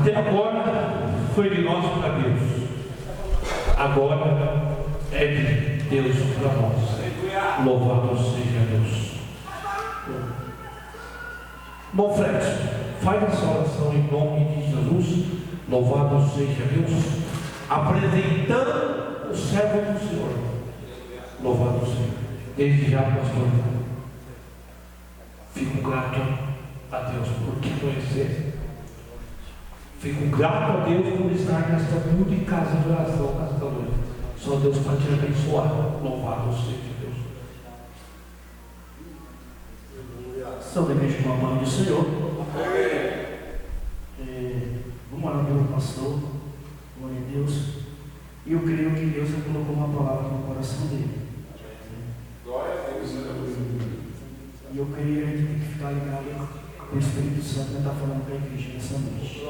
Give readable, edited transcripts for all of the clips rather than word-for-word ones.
Até agora foi de nós para Deus. Agora é de Deus para nós. Louvado seja Deus. Bom, Fred, faz essa oração em nome de Jesus. Louvado seja Deus. Apresentando o servo do Senhor. Louvado seja. Desde já, pastor, fico grato a Deus por te conhecer. Fico grato a Deus por estar nesta humilde casa de oração nesta noite. Só Deus para te abençoar. Louvado seja Deus. Salve a igreja com a mão do Senhor. Vamos orar pelo pastor. Glória a Deus. E eu creio que Deus já colocou uma palavra no coração dele. Glória a Deus. E eu creio que a gente tem que ficar ligado com o Espírito Santo que está falando para a igreja nessa noite.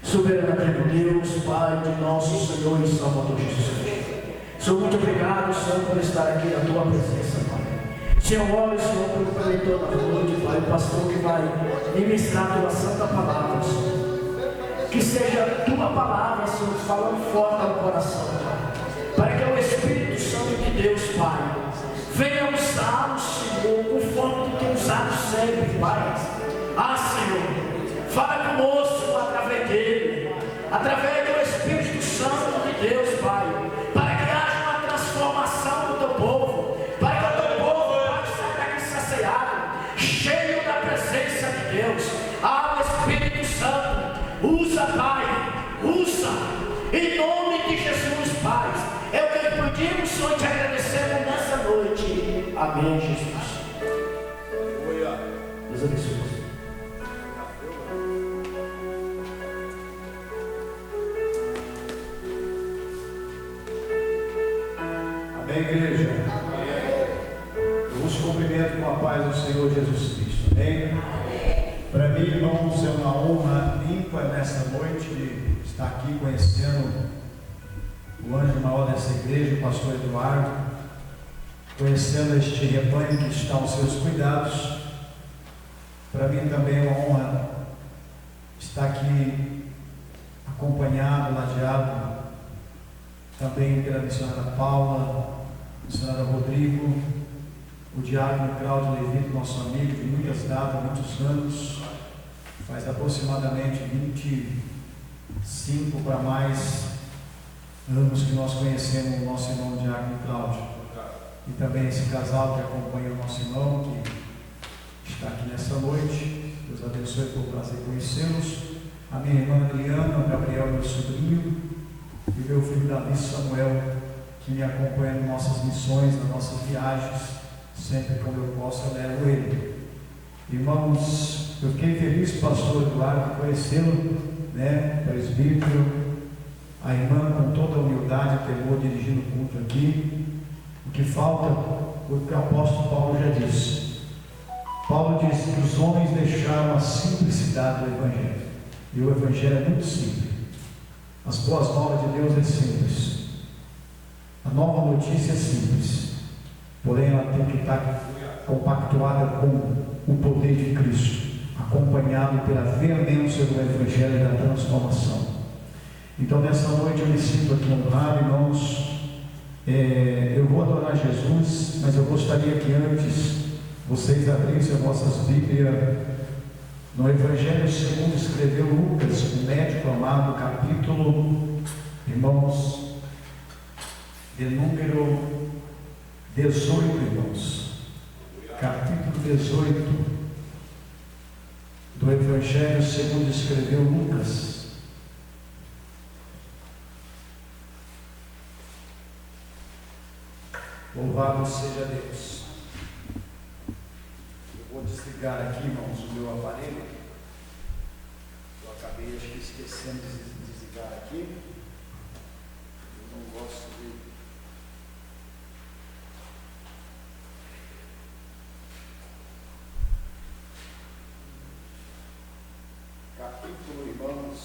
Soberano eterno Deus, Pai de nosso Senhor e Salvador Jesus Cristo. Senhor, muito obrigado, Senhor, por estar aqui na tua presença, Pai. Senhor, olha, Senhor, pelo preleitor da noite, Pai, o pastor que vai ministrar a tua santa palavra, Senhor. Que seja a tua palavra, Senhor, falando forte ao coração, Pai. Para que o Espírito Santo de Deus, Pai, venha usá-lo, Senhor, conforme tu tem usado sempre, Pai. Ah, Senhor, fala conosco através dele, através do Espírito Santo de Deus, Pai, para que haja uma transformação do teu povo, para que o teu povo saia daqui saciado, cheio da presença de Deus. Ah, Espírito Santo, usa, Pai, usa, em nome de Jesus, Pai. É o que pedimos, Senhor, e te agradecemos nessa noite. Amém, Jesus. Deus abençoe. Amém, igreja? Eu vos cumprimento com a paz do Senhor Jesus Cristo. Amém? Para mim, irmãos, é uma honra ímpar nessa noite estar aqui conhecendo o anjo maior dessa igreja, o pastor Eduardo, conhecendo este rebanho que está aos seus cuidados. Para mim também é uma honra estar aqui acompanhado, ladeado também pela missionária Paula, missionário Rodrigo, o diácono Cláudio Levito, nosso amigo de muitas datas, muitos anos, faz aproximadamente 25 para mais anos que nós conhecemos o nosso irmão diácono Cláudio, e também esse casal que acompanha o nosso irmão, que está aqui nessa noite. Deus abençoe, foi um prazer conhecê-los. A minha irmã Adriana, o Gabriel, meu sobrinho, e meu filho Davi Samuel, que me acompanha em nossas missões, nas nossas viagens, sempre quando eu posso eu levo ele. Irmãos, eu fiquei feliz, pastor Eduardo, conhecê-lo, presbítero, a irmã com toda a humildade e temor dirigindo o culto aqui. O que falta, o que o apóstolo Paulo já disse. Paulo disse que os homens deixaram a simplicidade do Evangelho, e o Evangelho é muito simples. As boas novas de Deus é simples. A nova notícia é simples, porém ela tem que estar compactuada com o poder de Cristo, acompanhado pela veemência do Evangelho e da transformação. Então nessa noite eu me sinto aqui honrado, irmãos. Eu vou adorar Jesus, mas eu gostaria que antes vocês abrissem as vossas Bíblias no Evangelho segundo escreveu Lucas, o médico amado, capítulo, irmãos, de número 18, irmãos, capítulo 18 do Evangelho segundo escreveu Lucas. Louvado seja Deus. Eu vou desligar aqui, irmãos, o meu aparelho. Eu acabei, acho que esquecendo de desligar aqui. Eu não gosto de... Capítulo, irmãos,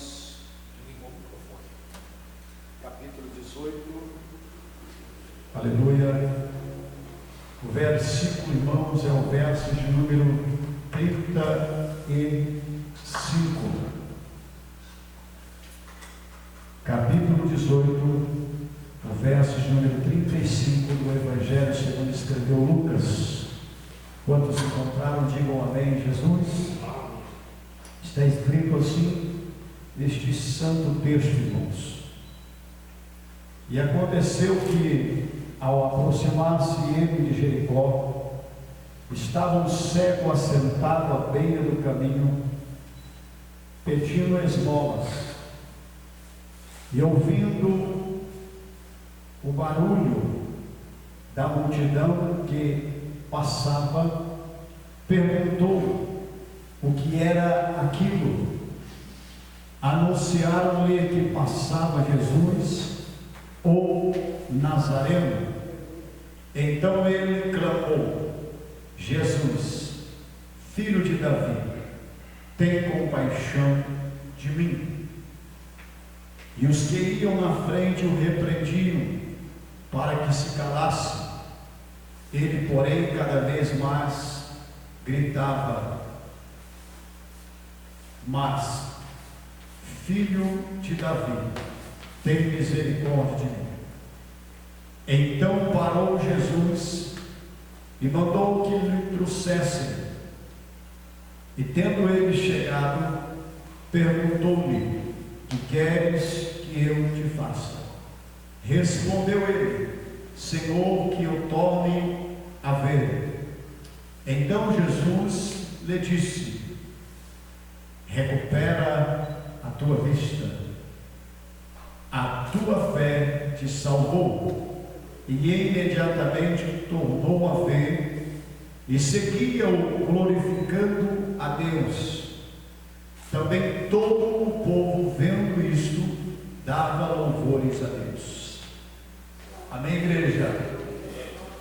capítulo 18. Aleluia. O versículo, irmãos, é o verso de número 35. capítulo 18, o verso de número 35 do Evangelho segundo escreveu Lucas. Quantos encontraram, digam amém, Jesus. Está escrito assim, neste santo texto, irmãos. E aconteceu que, ao aproximar-se ele de Jericó, estava um cego assentado à beira do caminho, pedindo esmolas. E ouvindo o barulho da multidão que passava, perguntou o que era aquilo. Anunciaram-lhe que passava Jesus, o Nazareno. Então ele clamou: Jesus, filho de Davi, tem compaixão de mim. E os que iam na frente o repreendiam para que se calasse. Ele, porém, cada vez mais gritava: mas, filho de Davi, tem misericórdia de mim. Então parou Jesus e mandou que lhe trouxessem. E tendo ele chegado, perguntou-lhe: que queres que eu te faça? Respondeu ele: Senhor, que eu torne a ver. Então Jesus lhe disse: recupera a tua vista, a tua fé te salvou. E imediatamente tornou a ver e seguia-o glorificando a Deus. Também todo o povo, vendo isto, dava louvores a Deus. Amém, igreja?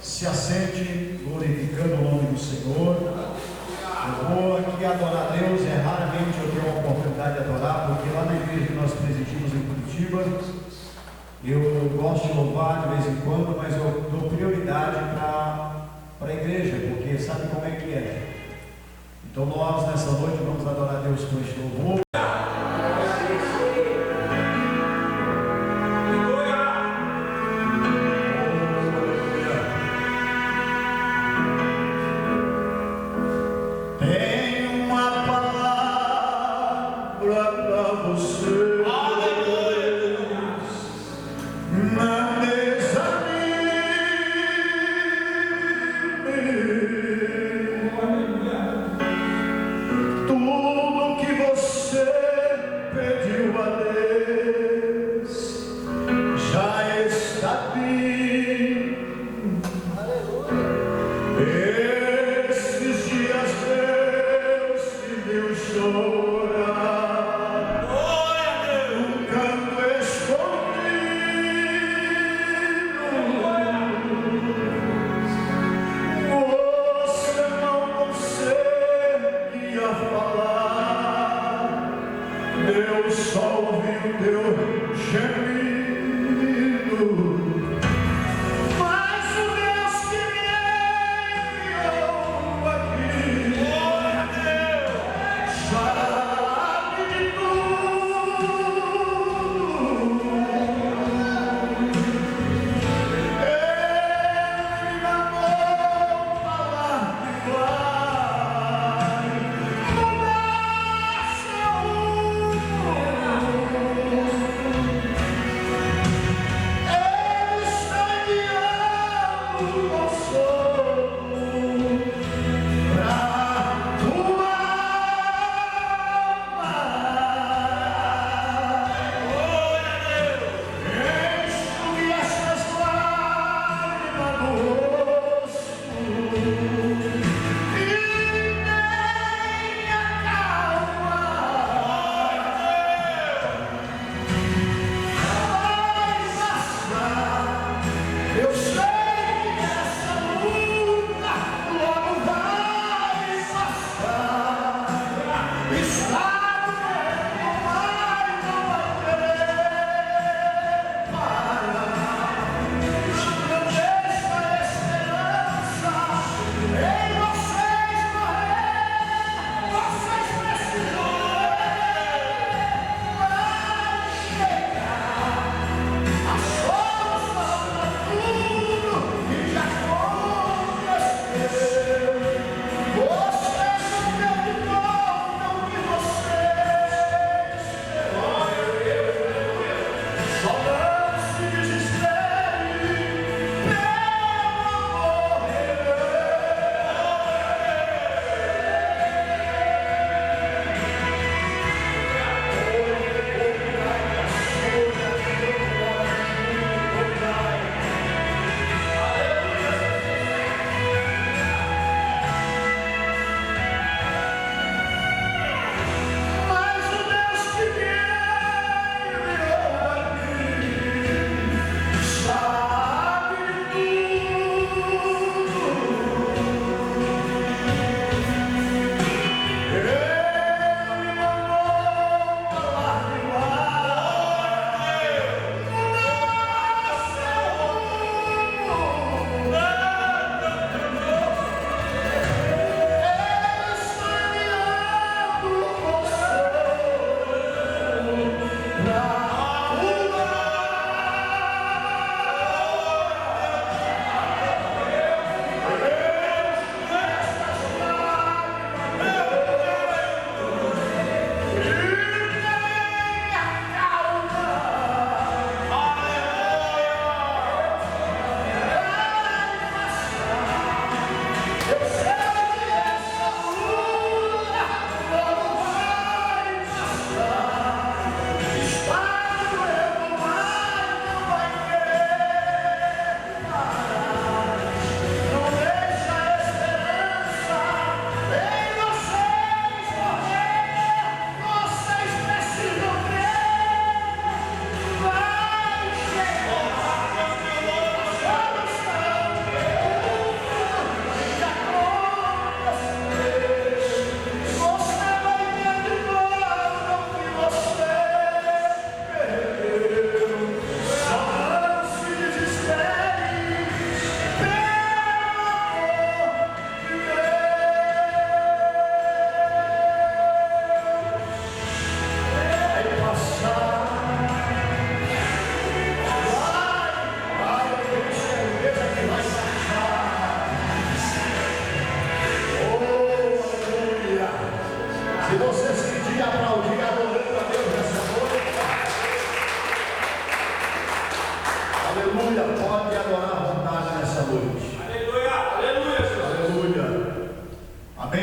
Se assente glorificando o nome do Senhor. Eu vou aqui adorar a Deus. Raramente eu tenho a oportunidade de adorar, porque lá na igreja que nós presidimos em Curitiba, eu gosto de louvar de vez em quando, mas eu dou prioridade para a igreja, porque sabe como é que é. Então nós nessa noite vamos adorar a Deus com este louvor.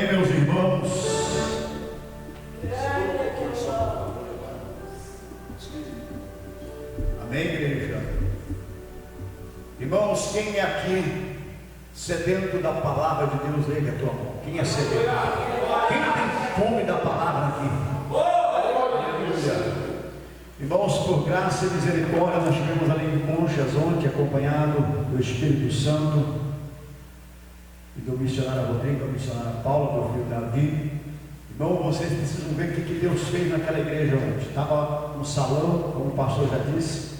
Amém, meus irmãos? Amém, igreja? Irmãos, quem é aqui sedento da palavra de Deus? Leve a tua mão. Quem é sedento? Quem tem fome da palavra aqui? Aleluia. Irmãos, por graça e misericórdia, nós estivemos ali em Conchas ontem, acompanhado do Espírito Santo e do missionário Rodrigo, da missionária Paula, do filho Davi. Irmão, vocês precisam ver o que Deus fez naquela igreja ontem. Estava no salão, como o pastor já disse,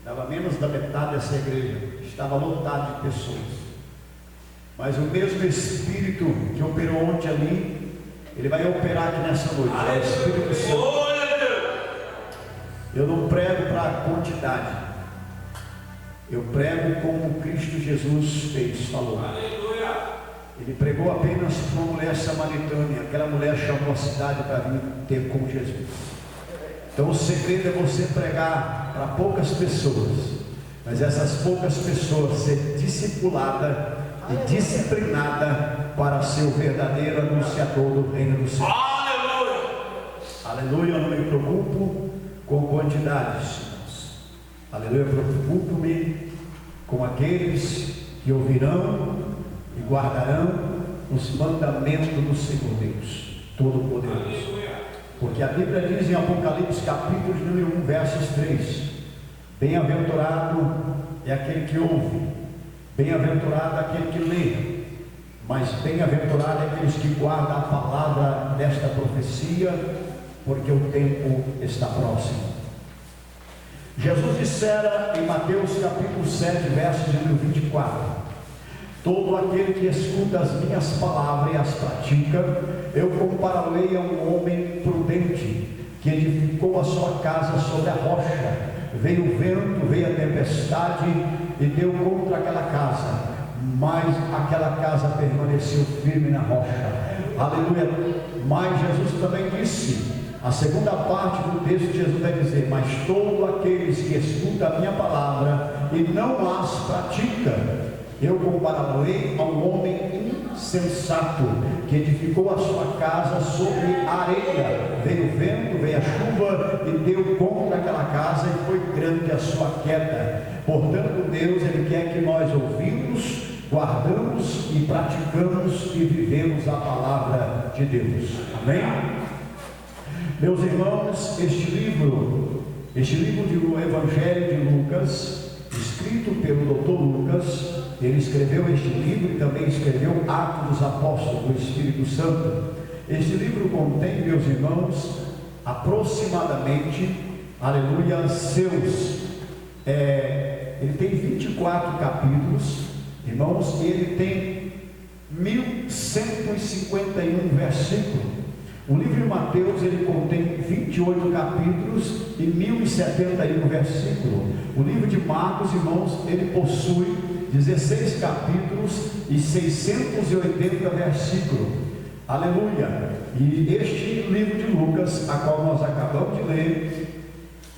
dava menos da metade dessa igreja, estava lotado de pessoas. Mas o mesmo Espírito que operou ontem ali, ele vai operar aqui nessa noite. É o Espírito Santo. Eu não prego para quantidade, eu prego como Cristo Jesus fez, falou. Ele pregou apenas para uma mulher samaritana, aquela mulher chamou a cidade para vir ter com Jesus. Então o segredo é você pregar para poucas pessoas, mas essas poucas pessoas ser discipulada e disciplinada para ser o verdadeiro anunciador do reino do Senhor. Aleluia! Aleluia, eu não me preocupo com quantidades, irmãos. Aleluia, preocupo-me com aqueles que ouvirão e guardarão os mandamentos do Senhor Deus Todo-Poderoso. Porque a Bíblia diz em Apocalipse capítulo número 1, versos 3: bem-aventurado é aquele que ouve, bem-aventurado é aquele que lê, mas bem-aventurado é aqueles que guardam a palavra desta profecia, porque o tempo está próximo. Jesus dissera em Mateus capítulo 7, verso de número 24: todo aquele que escuta as minhas palavras e as pratica, eu compararei a um homem prudente, que edificou a sua casa sobre a rocha. Veio o vento, veio a tempestade e deu contra aquela casa, mas aquela casa permaneceu firme na rocha. Aleluia. Mas Jesus também disse, a segunda parte do texto, Jesus vai dizer: mas todos aqueles que escutam a minha palavra e não as praticam, eu compararei a um homem insensato, que edificou a sua casa sobre a areia. Veio o vento, veio a chuva e deu contra aquela casa, e foi grande a sua queda. Portanto, Deus, Ele quer que nós ouvimos, guardamos e praticamos e vivemos a palavra de Deus. Amém? Meus irmãos, este livro do Evangelho de Lucas, escrito pelo Dr. Lucas, ele escreveu este livro e também escreveu Atos dos Apóstolos do Espírito Santo. Este livro contém, meus irmãos, aproximadamente, aleluia, ele tem 24 capítulos, irmãos, e ele tem 1151 versículos. O livro de Mateus, ele contém 28 capítulos e 1071 versículos. O livro de Marcos, irmãos, ele possui 16 capítulos e 680 versículos. Aleluia! E este livro de Lucas, a qual nós acabamos de ler,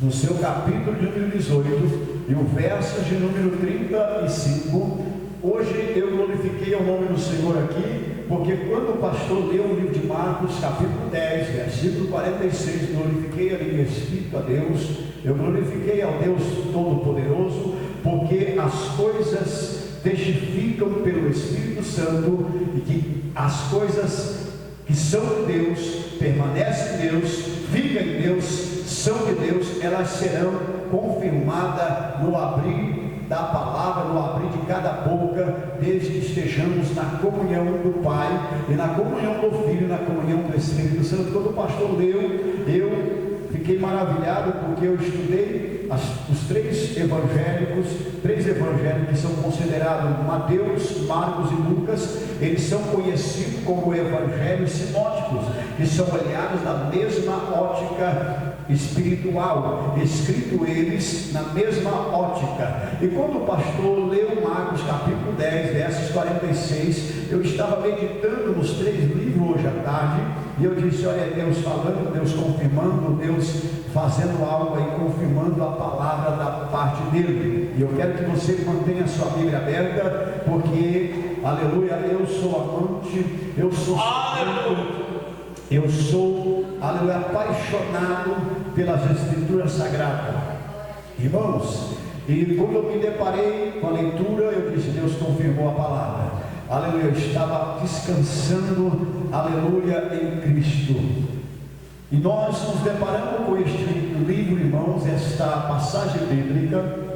no seu capítulo de número 18 e o verso de número 35, hoje eu glorifiquei o nome do Senhor aqui, porque quando o pastor leu o livro de Marcos, capítulo 10, versículo 46, glorifiquei ali em Espírito a Deus, eu glorifiquei ao Deus Todo-Poderoso, porque as coisas testificam pelo Espírito Santo, e que as coisas que são de Deus, permanecem em Deus, ficam em Deus, são de Deus, elas serão confirmadas no abrir da palavra, no abrir de cada boca, desde que estejamos na comunhão do Pai, e na comunhão do Filho, e na comunhão do Espírito Santo. Quando o pastor leu, eu fiquei maravilhado, porque eu estudei os três evangelhos que são considerados Mateus, Marcos e Lucas. Eles são conhecidos como evangelhos sinóticos, que são olhados na mesma ótica espiritual, escrito eles na mesma ótica. E quando o pastor leu Marcos capítulo 10, versos 46, eu estava meditando nos três livros hoje à tarde, e eu disse: olha, Deus falando, Deus confirmando, Deus fazendo algo aí, confirmando a palavra da parte dele. E eu quero que você mantenha a sua Bíblia aberta, porque aleluia, eu sou amante, eu sou santo, eu sou, aleluia, apaixonado pelas Escrituras Sagradas. Irmãos, e quando eu me deparei com a leitura, eu disse, Deus confirmou a palavra, aleluia, eu estava descansando, aleluia, em Cristo. E nós nos deparamos com este livro, irmãos, esta passagem bíblica,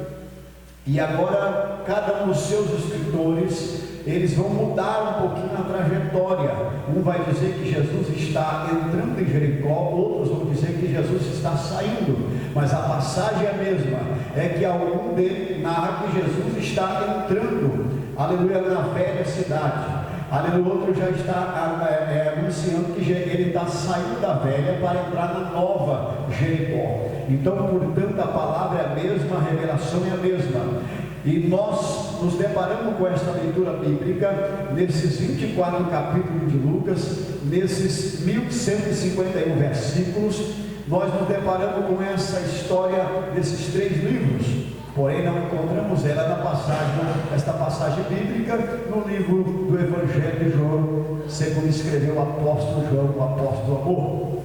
e agora cada um dos seus escritores, eles vão mudar um pouquinho a trajetória. Um vai dizer que Jesus está entrando em Jericó, outros vão dizer que Jesus está saindo, mas a passagem é a mesma, é que algum deles narra que Jesus está entrando, aleluia, na velha cidade. Aleluia, o outro já está anunciando que ele está saindo da velha para entrar na nova Jericó. Então, portanto, a palavra é a mesma, a revelação é a mesma. E nós nos deparamos com esta leitura bíblica, nesses 24 capítulos de Lucas, nesses 1151 versículos, nós nos deparamos com essa história desses 3 livros. Porém, não encontramos ela na passagem, esta passagem bíblica, no livro do Evangelho de João, segundo escreveu o apóstolo João, o apóstolo do amor.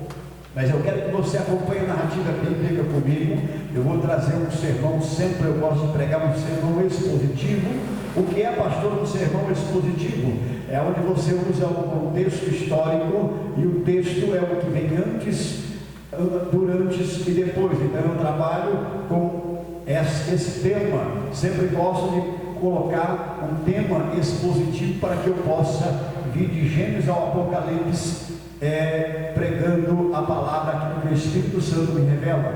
Mas eu quero que você acompanhe a narrativa bíblica comigo. Eu vou trazer um sermão, sempre eu gosto de pregar um sermão expositivo. O que é, pastor, um sermão expositivo? É onde você usa o contexto histórico e o texto é o que vem antes, durante e depois. Então eu trabalho com esse tema, sempre gosto de colocar um tema expositivo para que eu possa vir de Gênesis ao Apocalipse, pregando a palavra que o Espírito Santo me revela.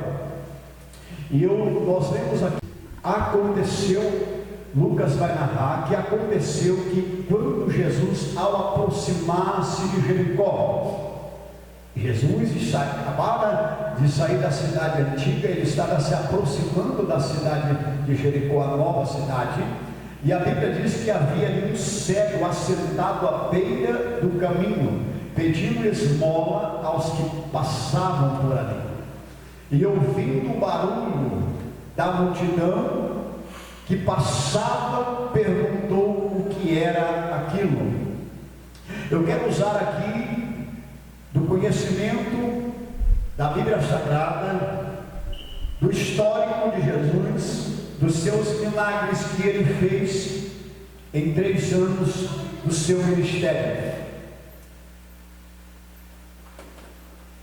E nós vemos aqui, aconteceu, Lucas vai narrar, que aconteceu que quando Jesus, ao aproximar-se de Jericó, Jesus acabava de sair da cidade antiga, ele estava se aproximando da cidade de Jericó, a nova cidade, e a Bíblia diz que havia ali um cego assentado à beira do caminho, pedindo esmola aos que passavam por ali. E ouvindo o barulho da multidão que passava, perguntou o que era aquilo. Eu quero usar aqui do conhecimento da Bíblia Sagrada, do histórico de Jesus, dos seus milagres que ele fez em 3 anos do seu ministério.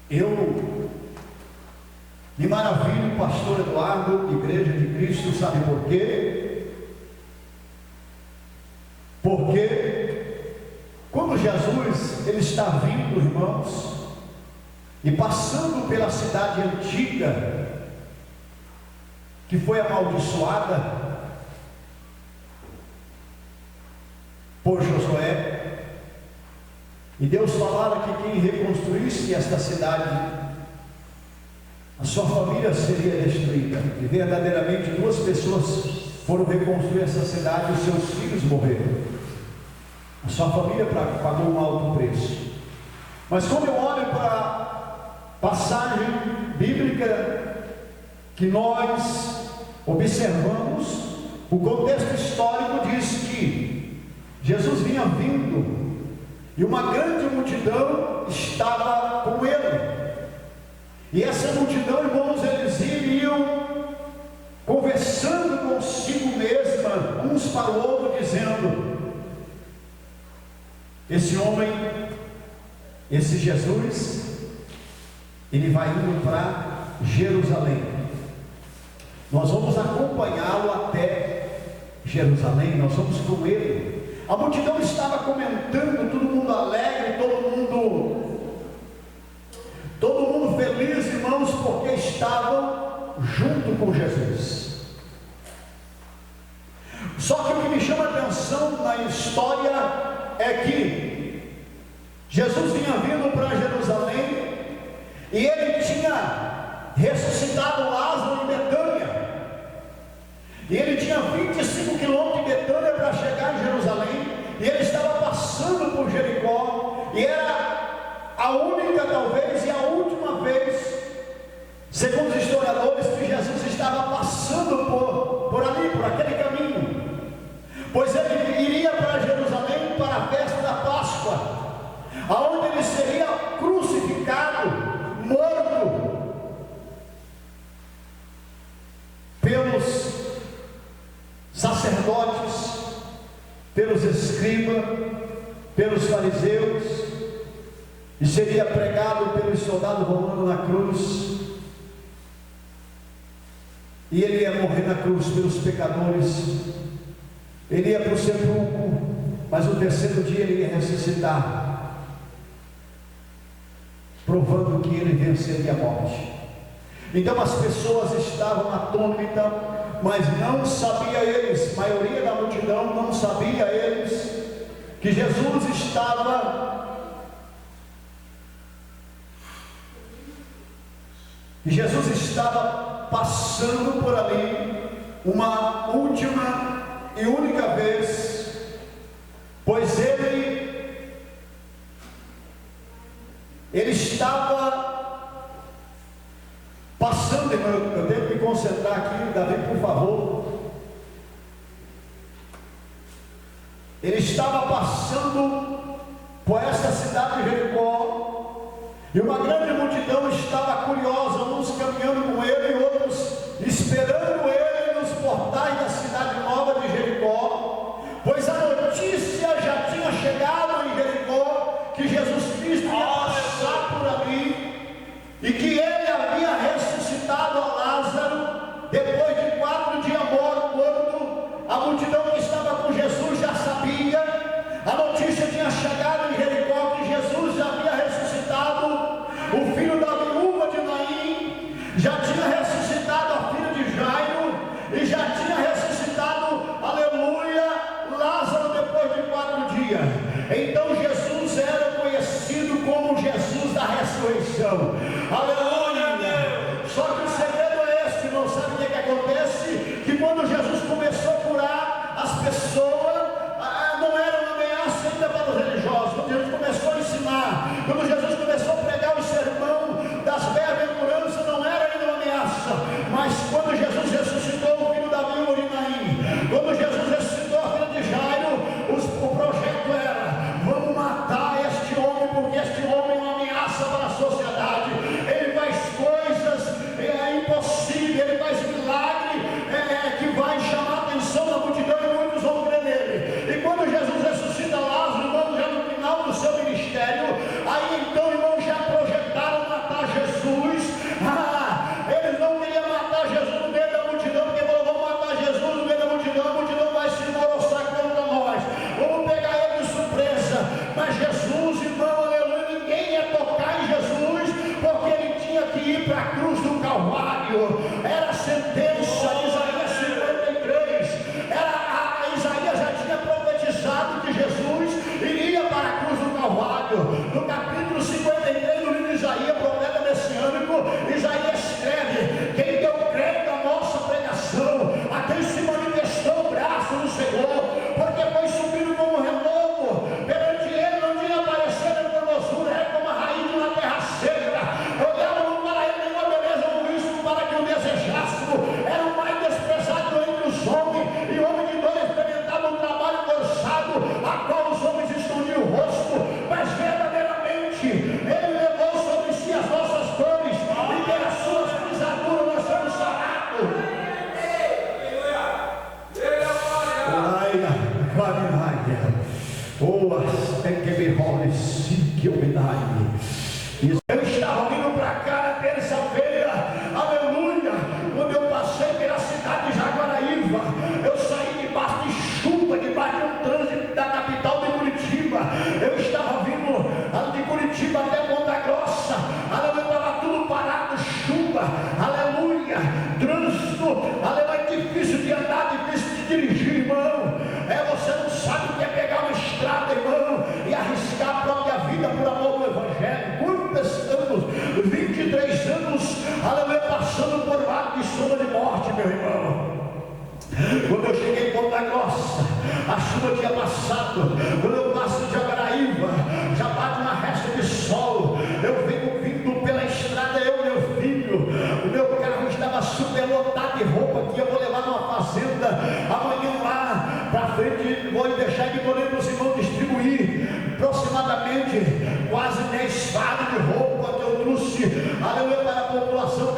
Eu me maravilho, pastor Eduardo, Igreja de Cristo, sabe por quê? Porque quando Jesus ele está vindo, irmãos, e passando pela cidade antiga, que foi amaldiçoada por Josué, e Deus falara que quem reconstruísse esta cidade, a sua família seria destruída. E verdadeiramente 2 pessoas foram reconstruir essa cidade e os seus filhos morreram. A sua família pagou um alto preço. Mas quando eu olho para a passagem bíblica que nós observamos, o contexto histórico diz que Jesus vinha vindo e uma grande multidão estava com ele. E essa multidão, irmãos, eles iriam conversando consigo mesma, uns para o outro, dizendo: esse homem, esse Jesus, ele vai indo para Jerusalém. Nós vamos acompanhá-lo até Jerusalém, nós vamos com ele. A multidão estava comentando, todo mundo alegre, todo mundo feliz, irmãos, porque estavam junto com Jesus. Só que o que me chama a atenção na história é que Jesus vinha vindo para Jerusalém e ele tinha ressuscitado Lázaro em Betânia, e ele tinha 25 quilômetros de Betânia para chegar em Jerusalém, e ele estava passando por Jericó, e era a única, talvez, e a última vez, segundo os historiadores, que Jesus estava passando por ali, por aquele caminho, pois ele iria para Jerusalém Páscoa, aonde ele seria crucificado, morto pelos sacerdotes, pelos escribas, pelos fariseus, e seria pregado pelos soldados romanos na cruz, e ele ia morrer na cruz pelos pecadores, ele ia para o sepulcro, mas no terceiro dia ele ia ressuscitar, provando que ele venceria a morte. Então as pessoas estavam atônitas, mas não sabia eles, a maioria da multidão não sabia eles, que Jesus estava passando por ali uma última e única vez, pois ele estava passando, eu tenho que me concentrar aqui, Davi, por favor. Ele estava passando por esta cidade de Jericó, e uma grande multidão estava curiosa, uns caminhando com ele e outros esperando ele nos portais da cidade nova de Jericó, pois a notícia já tinha chegado em Jericó que Jesus Cristo ia passar por ali, e que ele havia ressuscitado a Lázaro depois de 4 dias morto. A multidão que estava com Jesus já sabia, a notícia tinha chegado em Jericó que Jesus já havia ressuscitado o filho da viúva de Naim, já tinha ressuscitado a filha de Jairo, e já tinha ressuscitado, aleluia, Lázaro depois de 4 dias. Então Jesus era conhecido como Jesus da ressurreição, aleluia. Só que o segredo é esse, não sabe o que acontece? Que quando Jesus começou a curar as pessoas, não era uma ameaça ainda para os religiosos. Quando Jesus começou a ensinar, quando Jesus começou a pregar o sermão das bem-aventuranças, não era ainda uma ameaça. Mas quando Jesus ressuscitou o filho da viúva de Naim, quando Jesus ressuscitou a filha de Jairo, o projeto era: vamos matar este homem, porque este homem é uma ameaça para a sociedade. Ele faz coisas impossíveis, ele faz milagre que vai chamar a atenção da multidão, e muitos vão crer nele. E quando Jesus ressuscita Lázaro, irmão, já no final do seu ministério, aí então, irmão, já projetaram matar Jesus. Eles não queriam matar Jesus no meio da multidão, porque falou: vamos matar Jesus no meio da multidão, a multidão vai se emboroçar contra nós, vamos pegar ele de surpresa. Mas Jesus, irmão, aleluia, ninguém ia tocar em Jesus, porque ele tinha que ir para a cruz do Calvário. Era a sentença, Isaías 53, Isaías já tinha profetizado que Jesus iria para a cruz do Calvário. No capítulo 53 do livro de Isaías, profeta messiânico, Isaías escreve: quem deu crédito à nossa pregação, a quem se manifestou o braço do Senhor, porque foi subido como renovo, perante ele não tinha aparecido em formosura, era como a raiz de uma terra seca. Olhavam para ele nenhuma beleza ou risco para que o desejássemos. Era o mais desprezado entre os homens, e homem de dor experimentava um trabalho forçado, a qual os homens escondiam o rosto, mas verdadeiramente ele levou sobre si as nossas dores, e pelas suas pisaduras nós somos sarados. Eu estava vindo para cá na terça-feira, aleluia, quando eu passei pela cidade de Jaguaraíva, eu saí debaixo de chuva, debaixo de um trânsito da capital de Curitiba. Eu estava vindo de Curitiba até Ponta Grossa, aleluia, estava tudo parado, chuva, aleluia, trânsito, aleluia, difícil de andar, difícil de dirigir, irmão. Você não sabe o que é pegar uma estrada, irmão, e arriscar a própria vida por amor do Evangelho. Quantos anos, 23 anos, aleluia, passando por vale de sombra de morte, meu irmão. Quando eu cheguei em Ponta Grossa, a chuva tinha passado. Quando eu passo de Jaguaraíva, já bate uma resta de sol. Eu venho vindo pela estrada, eu e meu filho. O meu carro estava superlotado de roupa que eu vou levar numa fazenda amanhã lá para frente. Vou deixar de colher para os irmãos distribuir. Aproximadamente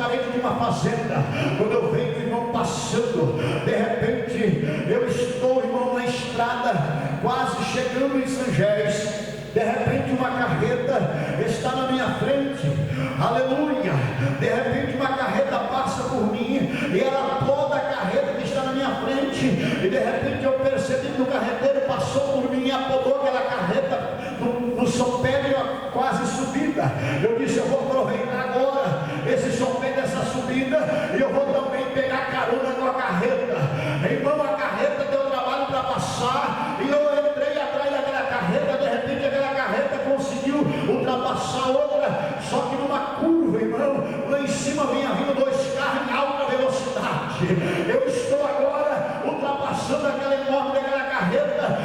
frente de uma fazenda, quando eu vejo o irmão passando, de repente eu estou, irmão, na estrada, quase chegando em Sangés. De repente uma carreta está na minha frente, aleluia. De repente uma carreta passa por mim e ela poda a carreta que está na minha frente, e de repente eu percebi que o carreteiro passou por mim e apodou aquela carreta no sopé de uma quase subida. Eu disse: eu vou aproveitar agora esse sopé dessa subida e eu vou também pegar carona com a carreta. Irmão, a carreta deu trabalho para passar e eu entrei atrás daquela carreta. De repente aquela carreta conseguiu ultrapassar outra, só que numa curva, irmão, lá em cima vinha vindo dois carros em alta velocidade. Eu estou agora ultrapassando aquela enorme daquela carreta,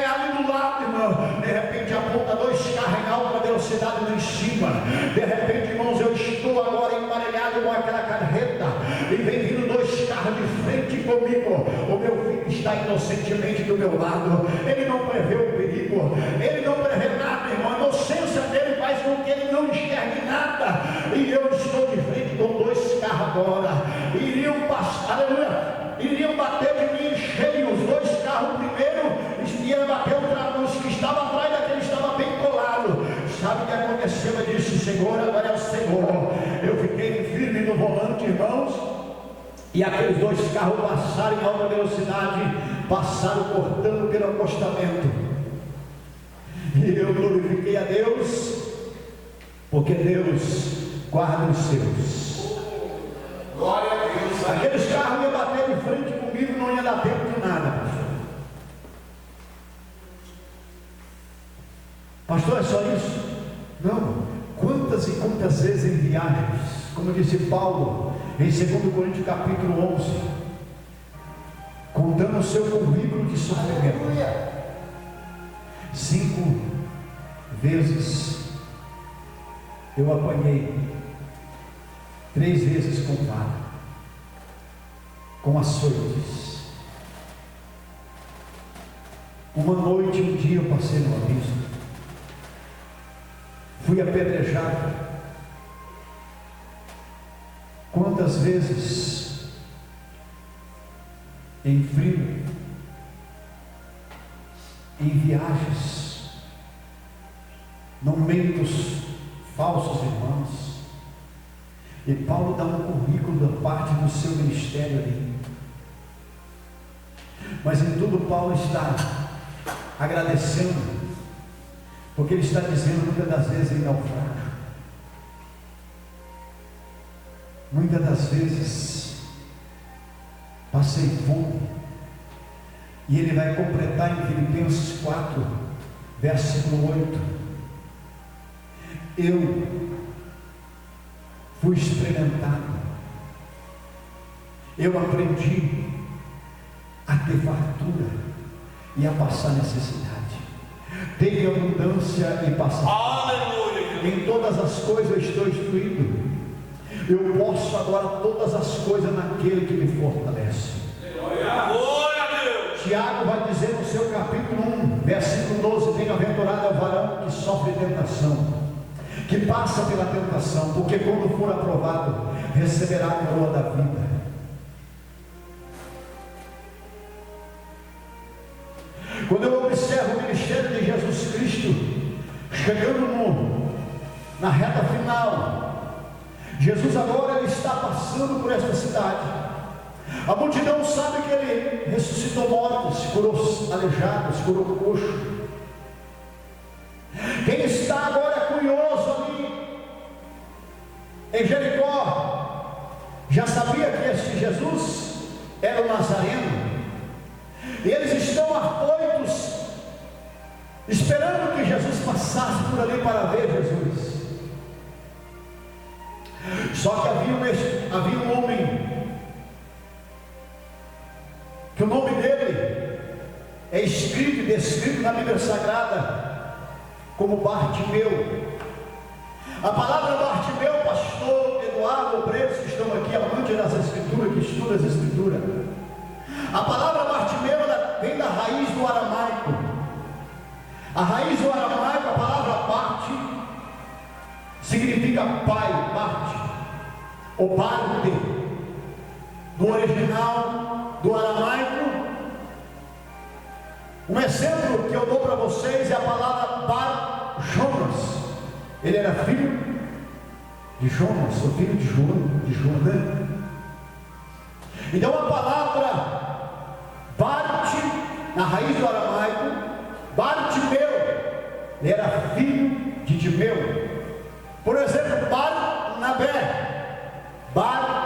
ali do lado, irmão. De repente aponta dois carros em alta velocidade lá em cima. De repente, irmãos, eu estou agora emparelhado com aquela carreta e vem vindo dois carros de frente comigo. O meu filho está inocentemente do meu lado, ele não prevê o perigo, ele não prevê nada, irmão. A inocência dele faz com que ele não enxergue nada, e eu estou de frente com dois carros agora, iriam passar, aleluia, iriam bater de mim cheio, os dois carros primeiro, iam bater os que estavam atrás daquele, estava bem colado. Sabe o que aconteceu? Eu disse: Senhor, agora é o Senhor. Eu fiquei firme no volante, irmãos, e aqueles dois carros passaram em alta velocidade, passaram cortando pelo acostamento, e eu glorifiquei a Deus, porque Deus guarda os seus. Glória a Deus. Aqueles carros iam bater de frente comigo, não ia dar tempo de nada. Pastor, é só isso? Não. Quantas e quantas vezes em viagens, como disse Paulo em 2 Coríntios capítulo 11, contando o seu currículo de sofrimento, 5 vezes eu apanhei, 3 vezes com vara, com açoites. Uma noite, um dia eu passei no abismo, fui apedrejado. Quantas vezes em frio, em viagens, no meio dos falsos irmãos. E Paulo dá um currículo da parte do seu ministério ali. Mas em tudo Paulo está agradecendo, porque ele está dizendo muitas das vezes em naufrágio, muitas das vezes passei fome. E ele vai completar em Filipenses 4, versículo 8: eu fui experimentado, eu aprendi a ter fartura e a passar necessidade. Teve abundância e passar. Aleluia! Em todas as coisas eu estou instruído. Eu posso agora todas as coisas naquele que me fortalece. Glória a Deus! Tiago vai dizer no seu capítulo 1, versículo 12: bem-aventurado é o varão que sofre tentação, que passa pela tentação, porque quando for aprovado, receberá a coroa da vida. Quando eu observo o ministério de Jesus Cristo, chegando na reta final, Jesus agora ele está passando por esta cidade. A multidão sabe que ele ressuscitou mortos, curou aleijados, curou coxo. Quem está agora curioso ali em Jericó, já sabia que este Jesus era o Nazareno. E eles estão afoitos, esperando que Jesus passasse por ali para ver Jesus. Só que havia um homem, que o nome dele é escrito e descrito na Bíblia Sagrada como Bartimeu. A palavra Bartimeu, pastor Eduardo, obreiros que estão aqui, amante das Escrituras, que estudam as Escrituras, a palavra Bartimeu vem da raiz do aramaico. A raiz do aramaico, a palavra Barte, significa pai, Barte. ou parte, do original, do aramaico. Um exemplo que eu dou para vocês é a palavra Bar Jonas. Ele era filho de Jonas, o filho de Jona. Então a palavra Bart, na raiz do aramaico, Bartimeu, ele era filho de Timeu. Por exemplo, Barnabé, pai,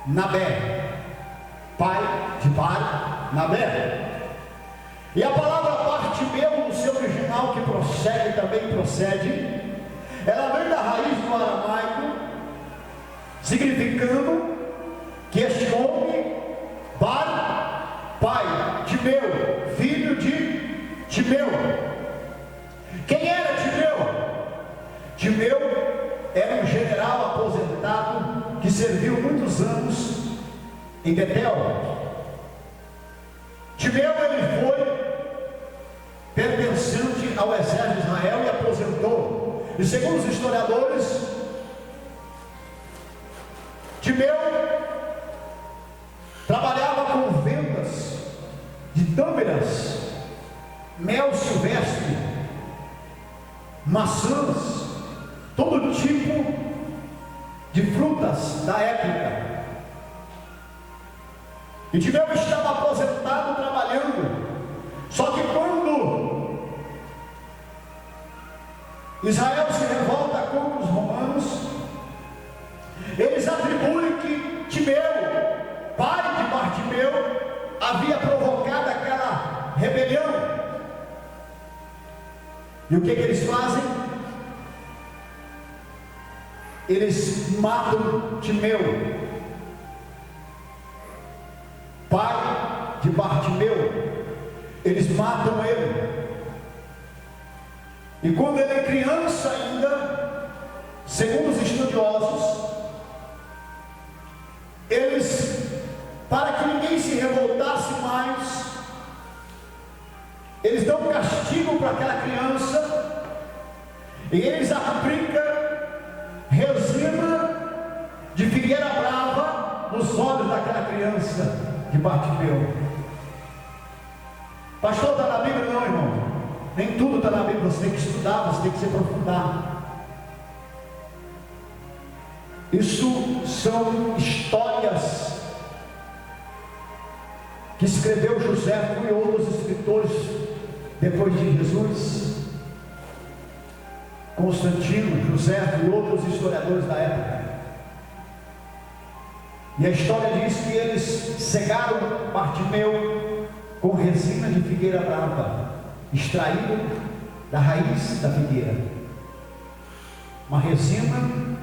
Nabé, pai de Barnabé. E a palavra Bartimeu, no seu original, que também procede, ela vem da raiz do aramaico, significando que este homem, pai, Timeu, filho de Timeu. Quem era Timeu? Timeu era um general aposentado que serviu muitos anos em Betel. Timeu, ele foi pertencente ao exército de Israel e aposentou. E segundo os historiadores, Timeu trabalhava com vendas de tâmaras, mel silvestre, maçãs, todo tipo de frutas da época. E Timeu estava aposentado trabalhando. Só que quando Israel se revolta contra os romanos, eles atribuem que Timeu, pai de Bartimeu, havia provocado aquela rebelião. E o que eles fazem? Eles matam Timeu, pai de Bartimeu. Eles matam ele. E quando ele é criança ainda, segundo os estudiosos, eles, para que ninguém se revoltasse mais, eles dão um castigo para aquela criança, e eles aplicam resina de figueira brava nos olhos daquela criança de Bartimeu. Pastor, está na Bíblia? Não, irmão. Nem tudo está na Bíblia. Você tem que estudar, você tem que se aprofundar. Isso são histórias que escreveu José e outros escritores depois de Jesus. Constantino, José e outros historiadores da época. E a história diz que eles cegaram Bartimeu com resina de figueira brava, extraída da raiz da figueira. Uma resina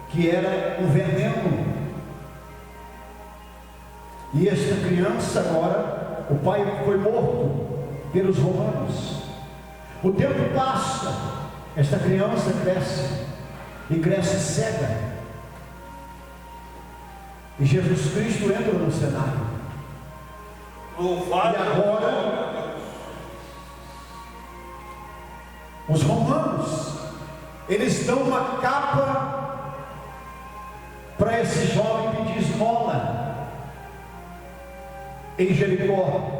que era um veneno. E esta criança agora, o pai foi morto pelos romanos. O tempo passa, esta criança cresce, e cresce cega. E Jesus Cristo entra no cenário. Louvado. E agora, os romanos, eles dão uma capa para esse jovem pedir esmola em Jericó.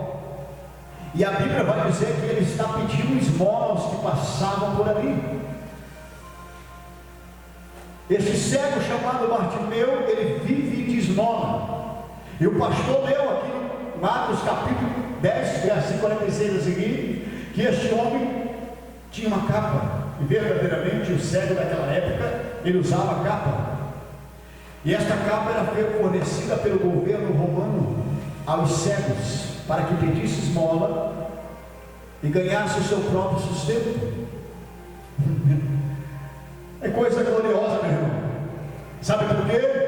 E a Bíblia vai dizer que ele está pedindo esmola aos que passavam por ali. Esse cego chamado Bartimeu, ele vive de esmola. E o pastor leu aqui em Marcos capítulo 10, versículo 46 a seguir, que este homem tinha uma capa. E verdadeiramente o cego daquela época, ele usava capa. E esta capa era fornecida pelo governo romano aos cegos, para que pedisse esmola e ganhasse o seu próprio sustento. É coisa gloriosa, meu irmão. Sabe por quê?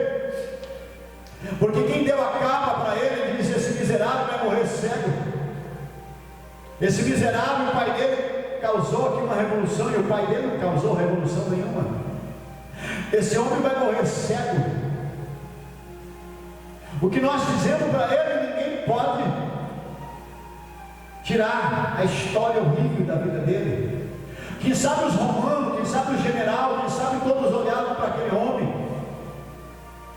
Porque quem deu a capa para ele, ele disse: esse miserável vai morrer cego. Esse miserável, o pai dele causou aqui uma revolução, e o pai dele não causou revolução nenhuma. Esse homem vai morrer cego. O que nós fizemos para ele, ninguém pode tirar a história horrível da vida dele. Quem sabe os romanos, quem sabe o general, quem sabe todos olhavam para aquele homem,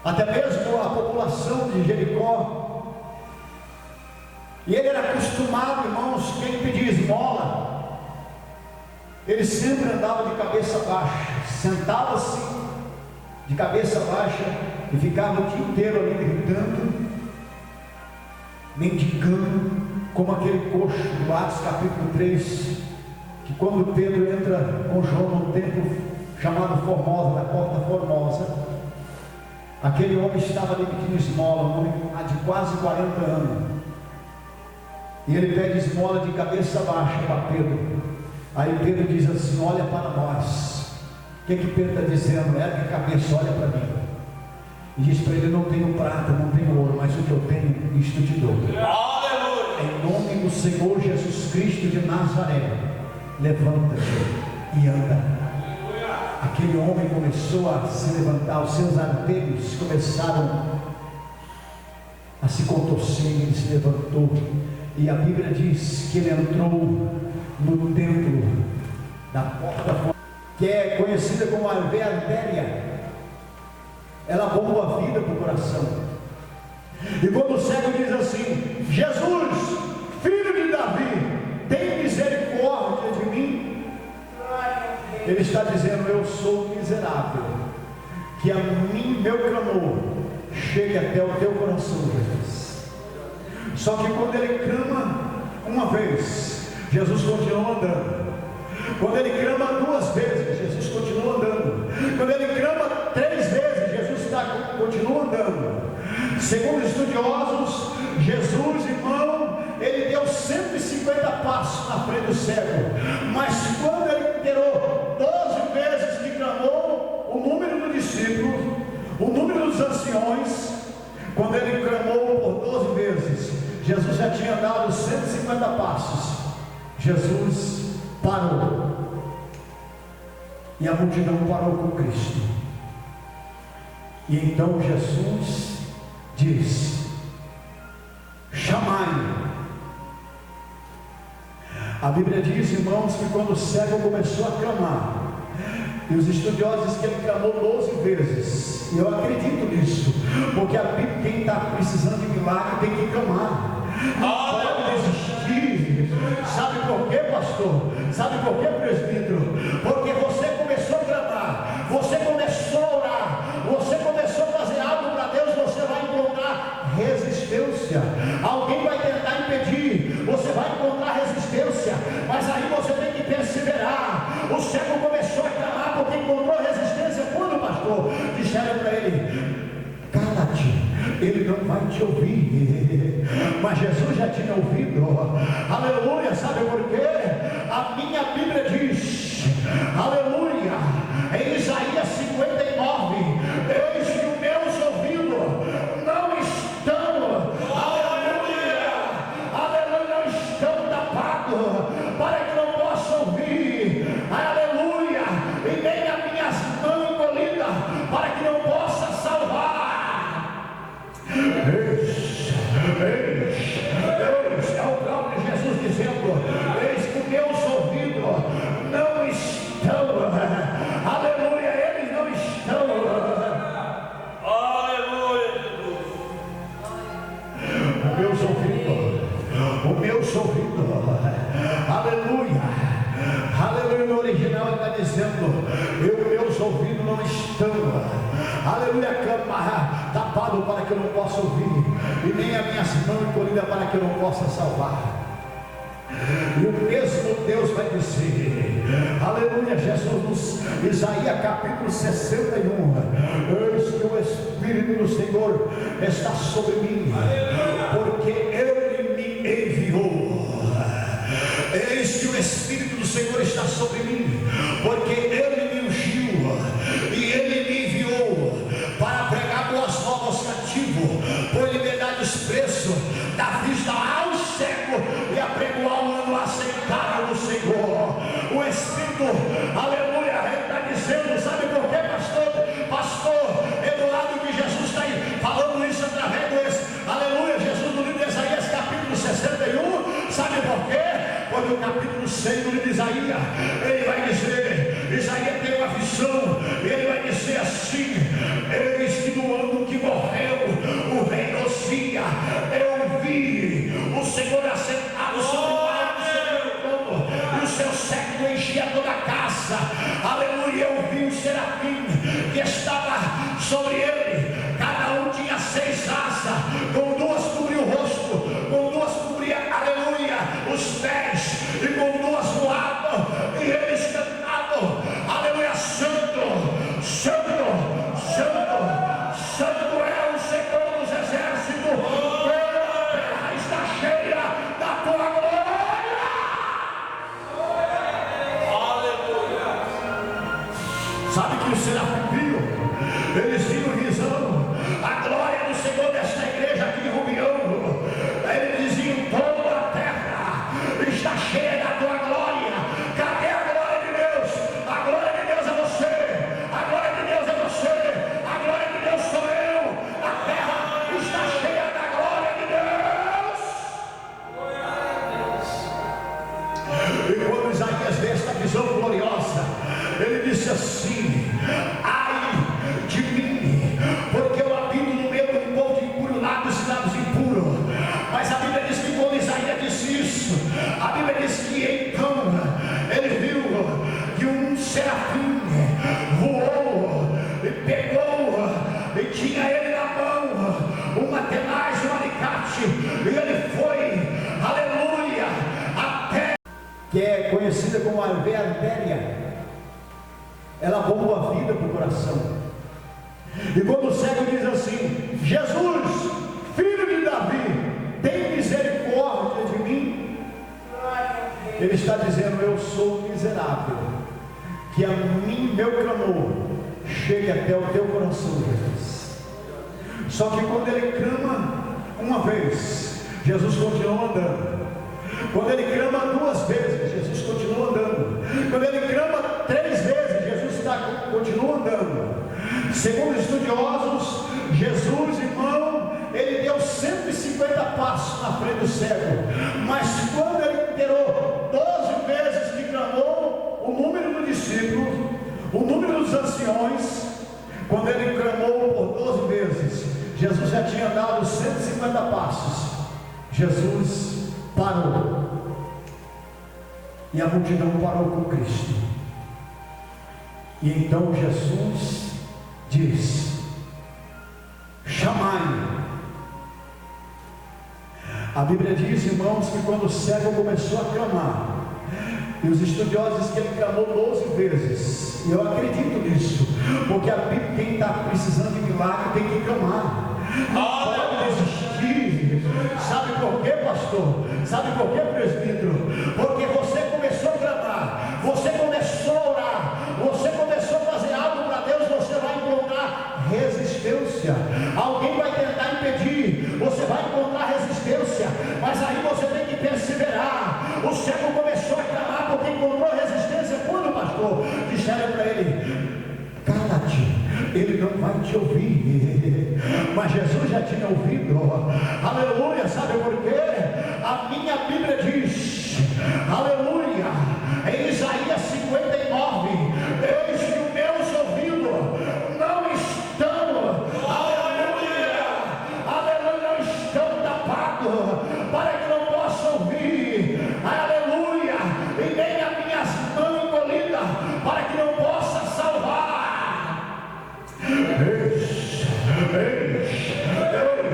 até mesmo a população de Jericó. E ele era acostumado, irmãos, quem pedia esmola, ele sempre andava de cabeça baixa, sentava-se de cabeça baixa e ficava o dia inteiro ali gritando, mendigando, como aquele coxo do Atos capítulo 3, que quando Pedro entra com João no templo chamado Formosa, na porta Formosa, aquele homem estava ali pedindo esmola, um homem de quase 40 anos, e ele pede esmola de cabeça baixa para Pedro. Aí Pedro diz assim: olha para nós. O que Pedro está dizendo? Ergue a cabeça, olha para mim. E diz para ele: não tenho prata, não tenho ouro, mas o que eu tenho, isto te dou. Em nome do Senhor Jesus Cristo de Nazaré, levanta-te e anda. Aquele homem começou a se levantar, os seus artérios começaram a se contorcer, ele se levantou. E a Bíblia diz que ele entrou no templo da porta, que é conhecida como a artéria. Ela bomba a vida para o coração. E quando o cego diz assim: Jesus, filho de Davi, tem misericórdia de mim, ele está dizendo: eu sou miserável, que a mim, meu clamor, chegue até o teu coração, Jesus. Só que quando ele clama uma vez, Jesus continua andando. Quando ele clama 2 vezes, Jesus continua andando. Quando ele clama 3 vezes, Jesus continua andando. Segundo estudiosos, Jesus, irmão, ele deu 150 passos na frente do cego. Mas quando ele inteirou 12 vezes que clamou, o número do discípulo, o número dos anciões, quando ele clamou por 12 vezes, Jesus já tinha dado 150 passos. Jesus parou. E a multidão parou com Cristo. E então Jesus diz: chamai-o. A Bíblia diz, irmãos, que quando o cego começou a clamar, e os estudiosos dizem que ele clamou 12 vezes. E eu acredito nisso, porque a Bíblia, quem está precisando de milagre tem que clamar. Não pode desistir. Sabe por quê, pastor? Sabe por quê, presbítero? Porque você começou a clamar, você começou a orar, você começou a fazer algo para Deus, você vai encontrar resistência. Alguém vai tentar impedir, você vai encontrar resistência, mas aí você tem que perseverar. O cego começou a clamar porque encontrou resistência. Quando, pastor, disseram para ele: cala-te, ele não vai te ouvir. Mas Jesus já tinha ouvido. Aleluia. Sabe por quê? A minha Bíblia diz, aleluia, em Isaías 59, eis que os meus ouvidos não estão, aleluia, aleluia, não estão tapados, para que não possa ouvir, aleluia, e nem as minhas mãos encolhidas, para que não possa salvar. Eis, é o próprio Jesus dizendo: eis que meus ouvidos não estão, aleluia, eles não estão, aleluia, o meu ouvido, aleluia, aleluia. No original ele está dizendo: meus ouvidos não estão, aleluia, tapado para que eu não possa ouvir, e nem as minhas mãos encolhidas para que eu não possa salvar. E o mesmo Deus vai dizer, aleluia, Jesus, Isaías capítulo 61, eis que o Espírito do Senhor está sobre mim, porque Ele me enviou. Eis que o Espírito do Senhor está sobre mim, porque Ele me ungiu, e Ele me enviou para pregar boas novas aos cativos, por liberdade os preços, dar vista ao cego, e apregoar o ano aceitável do Senhor. O Espírito, aleluia, ele está dizendo, sabe por quê, pastor Eduardo, que Jesus está aí falando isso através desse, aleluia, Jesus no livro de Isaías capítulo 61, sabe por quê? Porque o capítulo 6 do livro de Isaías, ele vai dizer, Isaías tem uma visão, ele dentro da casa, aleluia, eu vi um serafim que estava sobre ele, cada um tinha 6 asas, com 2 cobria o rosto, com 2 cobria, aleluia, os pés, e com 2 voavam, e eles cantavam, aleluia, santo, santo, santo, santo é o Senhor dos exércitos, toda a terra está cheia da tua glória. Sabe que o serafim viu? Eles viram visão, a glória do Senhor desta igreja aqui em Rubião. Eles diziam: toda a terra está cheia da tua glória. Cadê a glória de Deus? A glória de Deus é você, a glória de Deus é você, a glória de Deus sou eu. A terra está cheia da glória de Deus. E quando Isaías vê esta visão gloriosa, ele disse assim: ai de mim, porque eu habito no meio de um povo de impuro lábios e lábios impuros. Mas a Bíblia diz que quando Isaías disse isso, a Bíblia diz que então ele viu que um serafim voou e pegou, e tinha ele na mão uma tenaz, um alicate, e ele foi, aleluia, até que é conhecida como a veia artéria. Ela bomba a vida para o coração. E quando o cego diz assim: Jesus, filho de Davi, tem misericórdia de mim, ele está dizendo: eu sou miserável, que a mim, meu clamor, chegue até o teu coração, Jesus. Só que quando ele clama uma vez, Jesus continua andando. Quando ele clama 2 vezes, Jesus continua andando. Quando ele clama 3 vezes, Jesus continua andando. Segundo estudiosos, Jesus, irmão, ele deu 150 passos na frente do cego. Mas quando ele inteirou 12 vezes que clamou, o número do discípulo, o número dos anciões, quando ele clamou por 12 vezes, Jesus já tinha dado 150 passos. Jesus parou, e a multidão parou com Cristo. E então Jesus diz: chamai. A Bíblia diz, irmãos, que quando o cego começou a clamar, e os estudiosos dizem que ele clamou 12 vezes, e eu acredito nisso, porque a Bíblia, quem está precisando de milagre tem que clamar. Pode desistir. Sabe por quê, pastor? Sabe por quê, presbítero? Porque você começou a clamar, você começou a orar, você começou a fazer algo para Deus, você vai encontrar resistência. Alguém vai tentar impedir, você vai encontrar resistência, mas aí você tem que perseverar. O cego começou a clamar porque encontrou resistência. Quando, pastor, disseram para ele: cala-te, ele não vai te ouvir. Mas Jesus já tinha ouvido. Aleluia. Sabe por quê? A minha Bíblia diz, aleluia, em Isaías 59, eis que os meus ouvidos não estão, aleluia, aleluia, não estão tapados, para que não possa ouvir, aleluia, e nem as minhas mãos encolhidas, para que não possa salvar. Eis,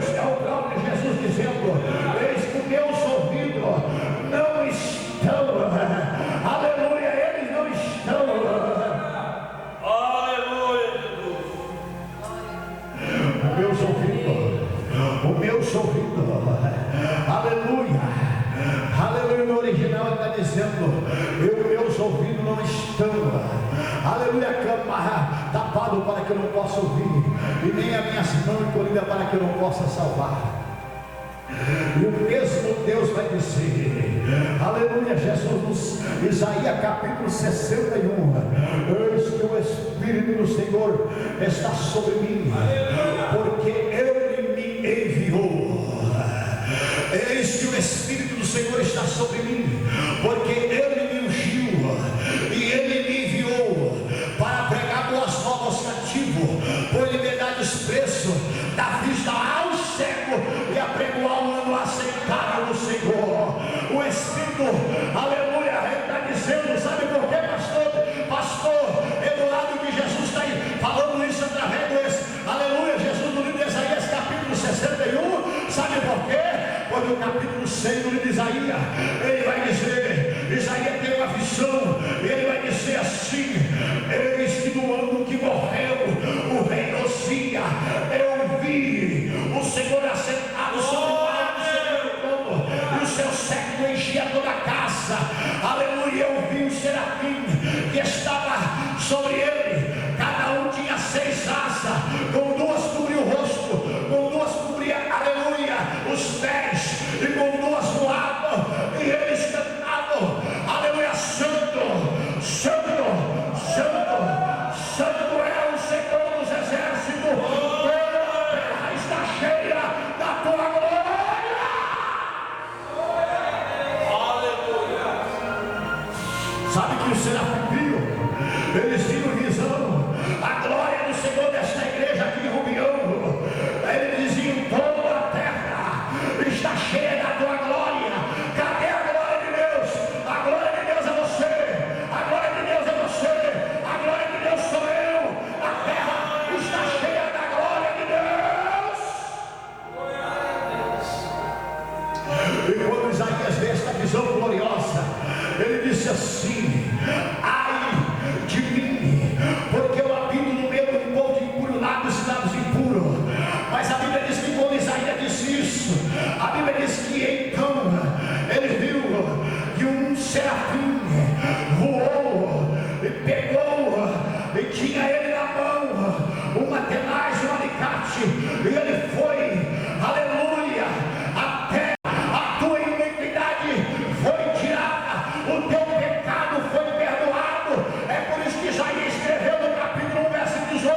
é o próprio Jesus dizendo: eis que meus ouvidos não estão, aleluia, eles não estão, aleluia, Jesus. O meu ouvido, aleluia, aleluia. No original ele está dizendo: meus ouvidos não estão, aleluia, cama tapado para que eu não possa ouvir, e nem as minhas mãos encolhidas para que eu não possa salvar. E o mesmo Deus vai dizer, aleluia, Jesus, Isaías capítulo 61, eis que o Espírito do Senhor está sobre mim, porque Ele me enviou. Eis que o Espírito do Senhor está sobre mim, porque Ele me ungiu, e Ele me enviou para pregar boas novas aos cativos, por liberdade expresso, da vista ao cego, e apregoar o ano aceitável do Senhor. O Espírito, aleluia, ele está dizendo, sabe por quê, pastor? sobre ele. Cada um tinha 6 asas, com 2 cobria o rosto, com 2 cobria, aleluia, os pés, e com 2 voavam, e eles cantavam, aleluia, santo, santo, santo, santo é o Senhor dos exércitos, toda a terra está cheia da tua glória. Sabe que o serafim viu? Eles viram visão, a glória do Senhor desta igreja aqui em Rubião. Eles diziam: toda a terra está cheia da tua glória. Cadê a glória de Deus? A glória de Deus é você, a glória de Deus é você, a glória de Deus sou eu. A terra está cheia da glória de Deus. E quando Isaías vê esta visão gloriosa, ele disse assim: ai de mim, porque eu habito no meio de um povo de impuro lábios e lábios impuros. Mas a Bíblia diz que quando Isaías disse isso, a Bíblia diz que então ele viu que um serafim voou e pegou, e tinha ele na mão uma tenaz, um alicate, e ele foi, aleluia, até a tua iniquidade foi tirada, o teu pecado foi perdoado. É por isso que Isaías escreveu no capítulo 1, versículo 18,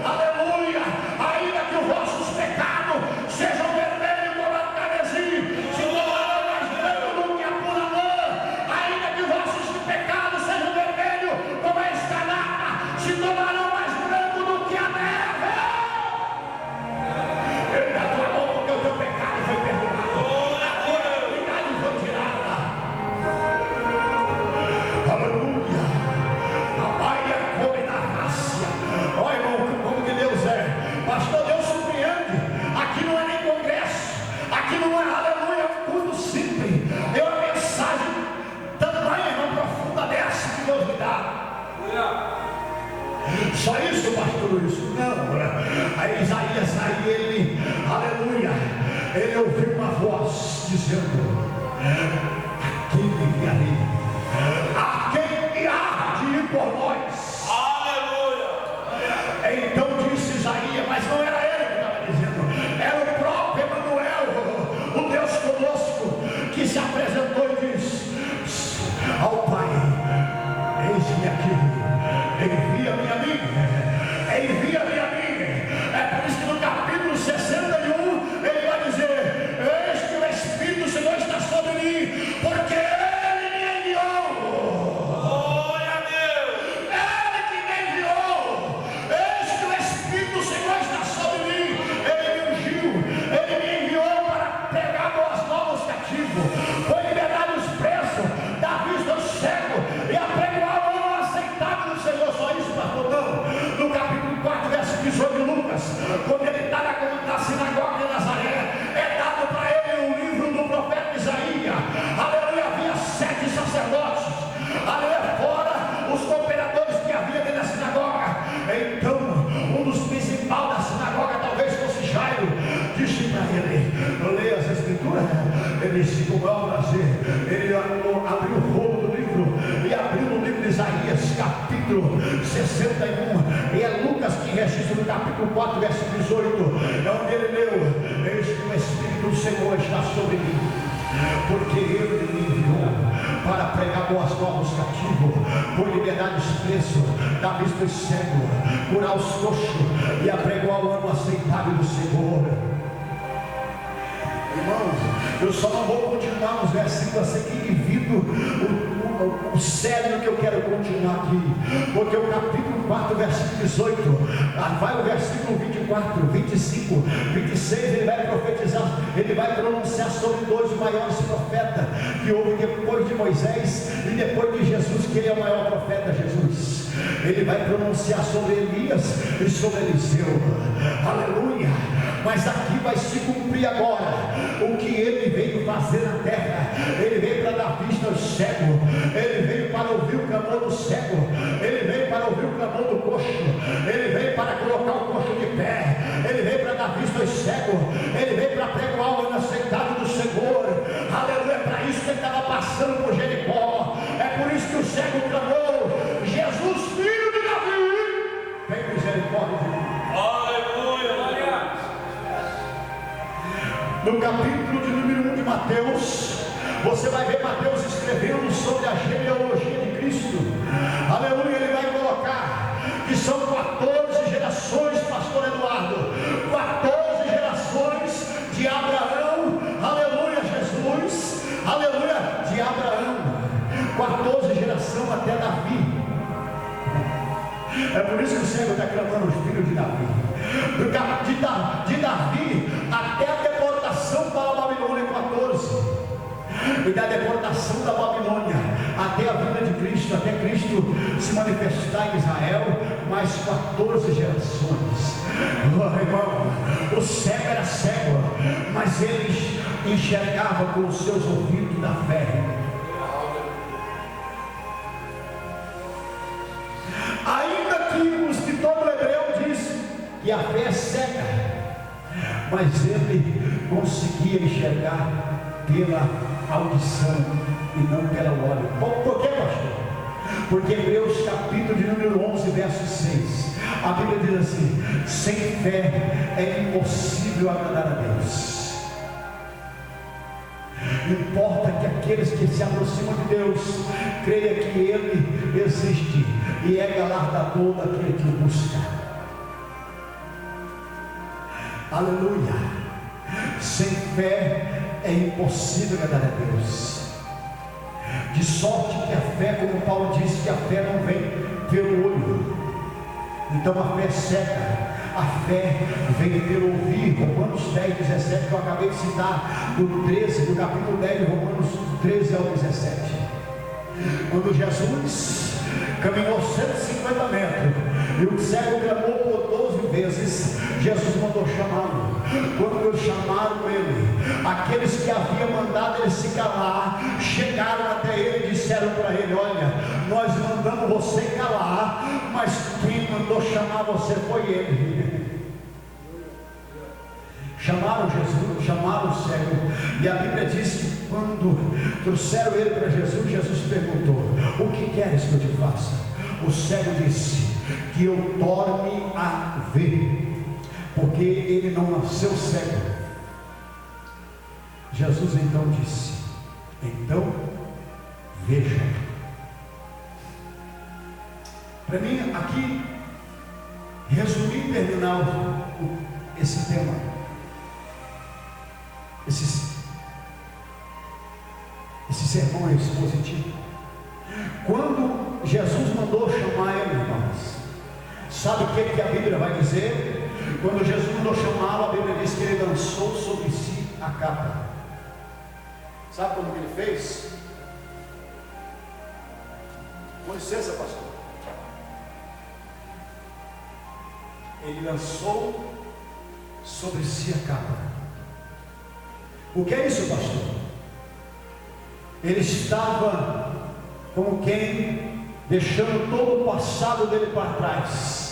aleluia, ainda que os vossos pecados sejam vermelhos como a carmesim, se tornarão mais brancos do que a pura lã, ainda que os vossos pecados sejam vermelhos como a escarlata, se tornarão mais brancos do que a neve. Ele dá tua mão porque o teu pecado foi perdoado, a tua iniquidade foi tirada. Aleluia. A baia come na raça. Olha, irmão, como que Deus é. Pastor, Deus surpreende. Aqui não é nem congresso, aqui não é, aleluia, um culto simples. É uma mensagem tamanha, irmão, profunda dessa que Deus me dá. Só isso, pastor Luiz? Não. Aí Isaías, aí ele, aleluia, ele ouviu uma voz dizendo: a quem enviarei? A quem há de ir por nós? Aleluia. Então disse Isaías, mas não era ele que estava dizendo, era o próprio Emanuel, o Deus conosco, que se apresentou e disse ao Pai: eis-me aqui, envia-me a mim, envia-me a mim. É por isso que no capítulo 61 ele vai dizer: eis que o Espírito do Senhor está sobre mim, porque ele me enviou. Glória a Deus. Ele que me enviou. Eis que o Espírito do Senhor está sobre mim. Ele me ungiu, ele me enviou para pregar boas novas aos cativos, foi liberar os presos, dar vista aos cegos e apregoar o ano aceitável do Senhor. Só isso, pastor? Não. No capítulo 4, verso 18 de Lucas, quando ele está na sinagoga de Nazaré, é dado para ele o livro do profeta Isaías. Aleluia, havia 7 sacerdotes, aleluia, fora os cooperadores que havia dentro da sinagoga. Então, um dos principais da sinagoga, talvez fosse Jairo, disse para ele: leia as escrituras. Ele disse com o maior prazer. Ele abriu o rolo do livro e abriu no livro de Isaías, capítulo 61, e é Lucas que registra no capítulo 4, verso 18, é onde ele leu: eis que o Espírito do Senhor está sobre mim, porque ele me enviou para pregar boas novas aos cativos, por liberdade os presos, dar vista aos cegos, curar os coxos e apregoar o ano aceitável do Senhor. Irmãos, eu só não vou continuar nos versículos a seguir devido o sério que eu quero continuar aqui, porque o capítulo 4, versículo 18, vai o versículo 24, 25, 26, ele vai profetizar, ele vai pronunciar sobre 2 maiores profetas que houve depois de Moisés e depois de Jesus, que ele é o maior profeta, Jesus. Ele vai pronunciar sobre Elias e sobre Eliseu, aleluia. Mas aqui vai se cumprir agora o que ele veio fazer na terra. Ele veio para dar vista aos cegos, ele veio para ouvir o clamor do cego, ele veio para ouvir o clamor do coxo, ele veio para colocar o coxo de pé, ele veio para dar vista aos cegos, ele veio para pregoar o ano aceitável do Senhor. Aleluia, é para isso que ele estava passando por Jericó. É por isso que o cego clamou: Jesus, filho No capítulo de número 1 de Mateus, você vai ver Mateus escrevendo sobre a genealogia de Cristo. Aleluia, ele vai colocar que são 14 gerações, pastor Eduardo, 14 gerações de Abraão, aleluia, Jesus, aleluia, de Abraão, 14 gerações até Davi. É por isso que o cego está clamando os filhos de Davi. De Davi até a deportação para a Babilônia, 14. E da deportação da Babilônia até a vinda de Cristo, até Cristo se manifestar em Israel, mais 14 gerações. Oh, irmão, o cego era cego, mas ele enxergava com os seus ouvidos da fé. Ainda que o escritor hebreu diz que a fé é cega, mas ele conseguia enxergar pela audição e não pela olho. Por que, pastor? Porque Hebreus capítulo de número 11, verso 6, a Bíblia diz assim: sem fé é impossível agradar a Deus. Importa que aqueles que se aproximam de Deus creiam que Ele existe e é galardador daquele que o busca. Aleluia. Sem fé é impossível agradar a Deus. De sorte que a fé, como Paulo disse, que a fé não vem pelo olho. Então a fé é cega. A fé vem pelo ouvir. Romanos 10, 17, que eu acabei de citar, do capítulo 10 de Romanos 13 ao 17. Quando Jesus caminhou 150 metros e o cego clamou por 12 vezes, Jesus mandou chamá-lo. Quando chamaram ele, aqueles que haviam mandado ele se calar chegaram até ele e disseram para ele: olha, nós mandamos você calar, mas quem mandou chamar você foi ele. Chamaram Jesus, chamaram o cego, e a Bíblia diz que quando trouxeram ele para Jesus, Jesus perguntou: o que queres que eu te faça? O cego disse: que eu torne a ver, porque ele não nasceu cego. Jesus então disse: então veja. Para mim aqui resumir e terminar esse tema, esse sermão expositivo. Quando Jesus mandou chamar ele, irmãos, sabe o que a Bíblia vai dizer? Quando Jesus mandou chamá-lo, a Bíblia diz que ele lançou sobre si a capa. Sabe como que ele fez? Com licença, pastor. Ele lançou sobre si a capa. O que é isso, pastor? Ele estava como quem deixando todo o passado dele para trás.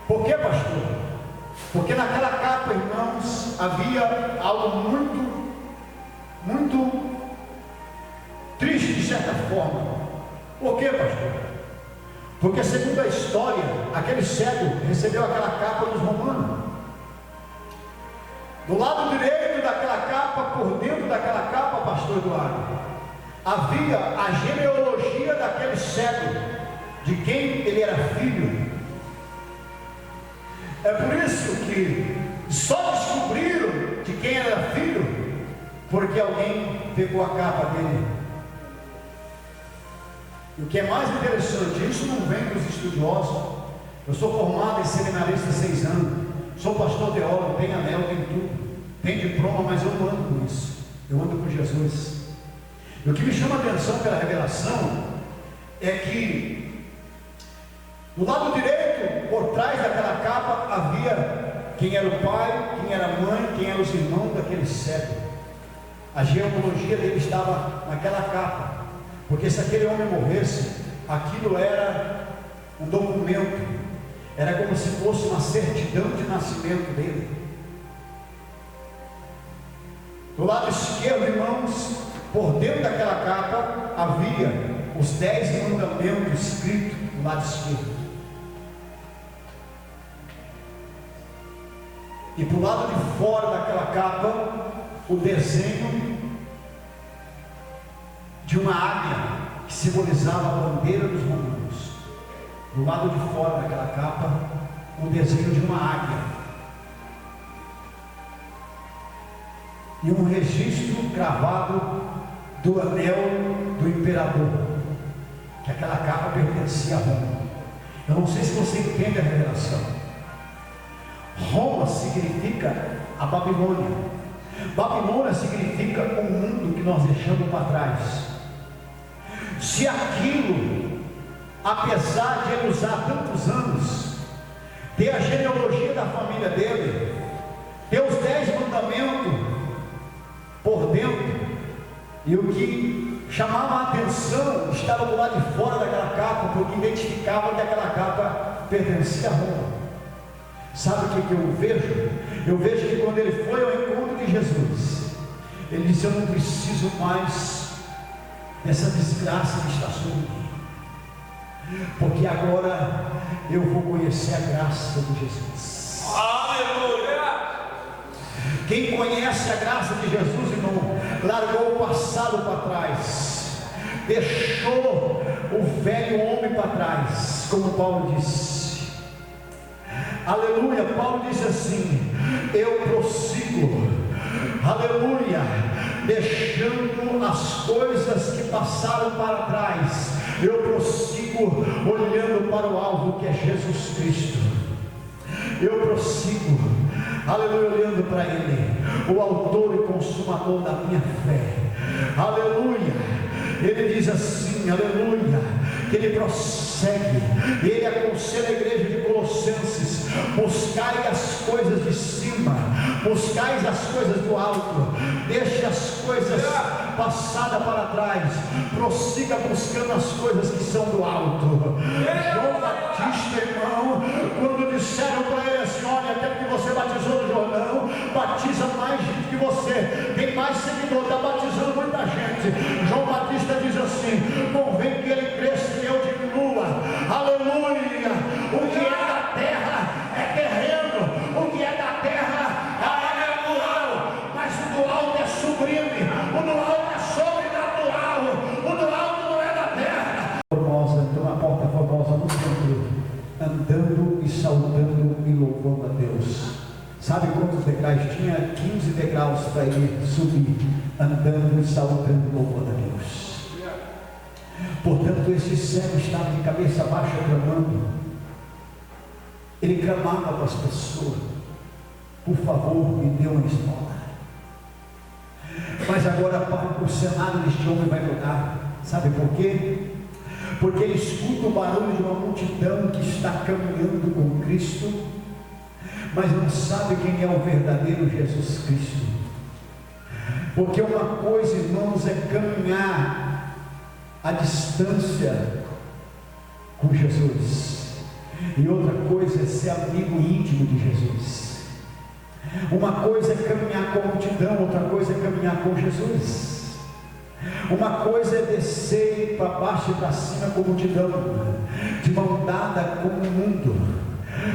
Por que, pastor? Porque naquela capa, irmãos, havia algo muito triste de certa forma. Por que, pastor? Porque segundo a história, aquele cego recebeu aquela capa dos romanos. Do lado direito daquela capa, por dentro daquela capa, pastor Eduardo, havia a genealogia daquele cego, de quem ele era filho. É por isso que só descobriram de quem era filho, porque alguém pegou a capa dele. E o que é mais interessante, isso não vem dos estudiosos. Eu sou formado em seminarista há 6 anos, sou pastor teólogo, tenho anel, tenho tudo, tenho diploma, mas eu não ando com isso, eu ando com Jesus. E o que me chama a atenção pela revelação é que do lado direito, por trás daquela capa, havia quem era o pai, quem era a mãe, quem eram os irmãos daquele cego. A genealogia dele estava naquela capa, porque se aquele homem morresse, aquilo era um documento, era como se fosse uma certidão de nascimento dele. Do lado esquerdo, irmãos, por dentro daquela capa havia os 10 mandamentos escritos do lado esquerdo. E para o lado de fora daquela capa, o desenho de uma águia que simbolizava a bandeira dos romanos. Do lado de fora daquela capa, o desenho de uma águia. E um registro cravado do anel do imperador, que aquela capa pertencia a Roma. Eu não sei se você entende a revelação. Roma significa a Babilônia. Babilônia significa o mundo que nós deixamos para trás. Se aquilo, apesar de ele usar tantos anos, ter a genealogia da família dele, ter os 10 mandamentos por dentro, e o que chamava a atenção estava do lado de fora daquela capa, porque identificava que aquela capa pertencia a Roma. Sabe o que eu vejo? Eu vejo que quando ele foi ao encontro de Jesus, ele disse: eu não preciso mais dessa desgraça que está sobre mim, porque agora eu vou conhecer a graça de Jesus. Aleluia! Quem conhece a graça de Jesus, irmão, largou o passado para trás, deixou o velho homem para trás, como Paulo disse. Aleluia. Paulo disse assim: eu prossigo, aleluia, deixando as coisas que passaram para trás, eu prossigo olhando para o alvo que é Jesus Cristo. Eu prossigo, aleluia, olhando para Ele, o autor e consumador da minha fé. Aleluia. Ele diz assim, aleluia, que ele prossegue, ele aconselha a igreja de Colossenses: buscai as coisas de cima, buscai as coisas do alto, deixe as coisas passadas para trás, prossiga buscando as coisas que são do alto. João Batista, irmão, quando disseram para ele assim: olha, até que você batizou no Jordão, batiza mais gente que você, tem mais seguidor, está batizando muita gente. João Batista diz assim: convém que ele cresça e eu diminua. Aleluia. O que é da terra é terreno, o que é da terra é natural, mas o do alto é sublime, o do alto é sobrenatural, o do alto não é da terra. Formosa, então a porta formosa no centro, andando e saudando e louvando a Deus. Sabe quantos degraus tinha? 15 degraus para ele subir, andando e saudando e louvando a Deus. Portanto, esse cego estava de cabeça baixa clamando. Ele clamava para as pessoas: por favor, me dê uma esmola. Mas agora o cenário deste homem vai mudar. Sabe por quê? Porque ele escuta o barulho de uma multidão que está caminhando com Cristo, mas não sabe quem é o verdadeiro Jesus Cristo. Porque uma coisa, irmãos, é caminhar a distância com Jesus, e outra coisa é ser amigo íntimo de Jesus. Uma coisa é caminhar com a multidão, outra coisa é caminhar com Jesus. Uma coisa é descer para baixo e para cima com a multidão, de mão dada com o mundo,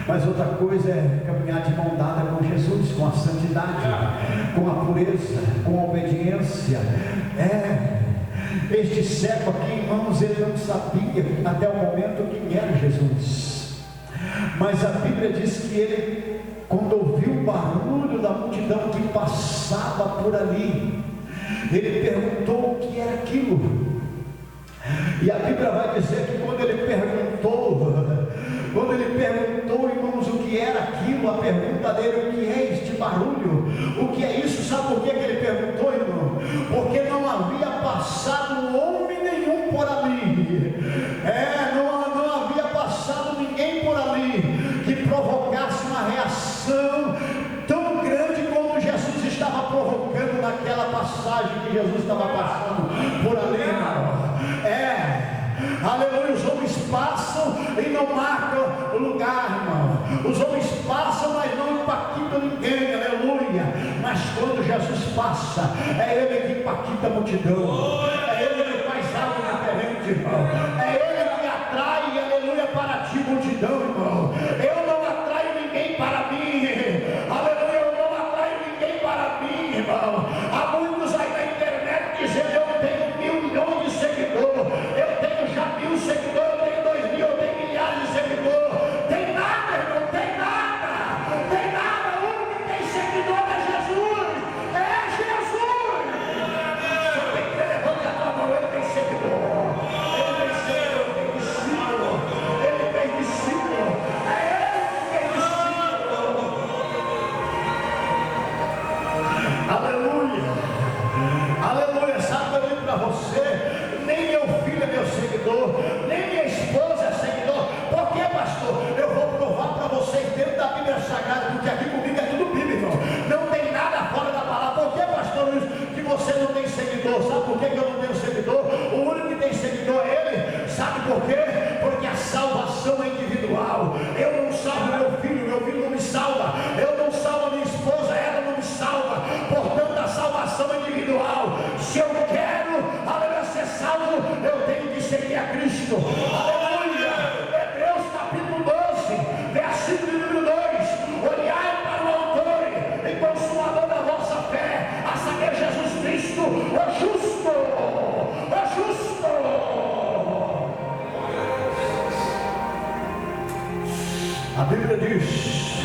mas outra coisa é caminhar de mão dada com Jesus, com a santidade, com a pureza, com a obediência. Este cego aqui, irmãos, ele não sabia até o momento quem era Jesus, mas a Bíblia diz que ele, quando ouviu o barulho da multidão que passava por ali, ele perguntou o que era aquilo. E a Bíblia vai dizer que quando ele perguntou, irmãos, o que era aquilo, a pergunta dele: o que é este barulho? O que é isso? Sabe por que ele perguntou, irmão? Porque não havia passado homem nenhum por ali. Não havia passado ninguém por ali que provocasse uma reação tão grande como Jesus estava provocando naquela passagem que Jesus estava passando por ali, irmão. Aleluia. Os homens passam e não marcam o lugar, irmão. Os homens passam, mas não impactam ninguém, aleluia. Mas quando Jesus passa, é Ele que impacta a multidão, é Ele que faz algo diferente, irmão. É Ele que atrai, aleluia, para ti, multidão, irmão. Eu não atraio ninguém para mim, aleluia. salva, eu não salvo a minha esposa, ela não me salva. Portanto, a salvação é individual. Se eu quero, aleluia, ser salvo, eu tenho que seguir a Cristo. Aleluia. Hebreus capítulo 12, versículo número 2: olhai para o autor e consumador da vossa fé, a saber, Jesus Cristo, o justo, o justo. A Bíblia diz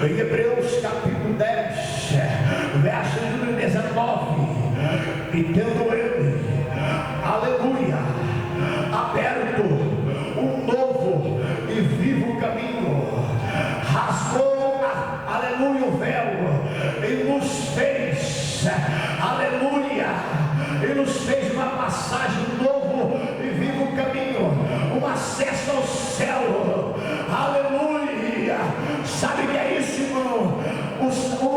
em Hebreus capítulo 10, verso número 19: e tendo ele, aleluia, aberto um novo e vivo caminho, rasgou, aleluia, o véu e nos fez, aleluia, e nos fez uma passagem, um novo e vivo caminho, um acesso ao céu, aleluia. Sabe o que é isso, irmão? O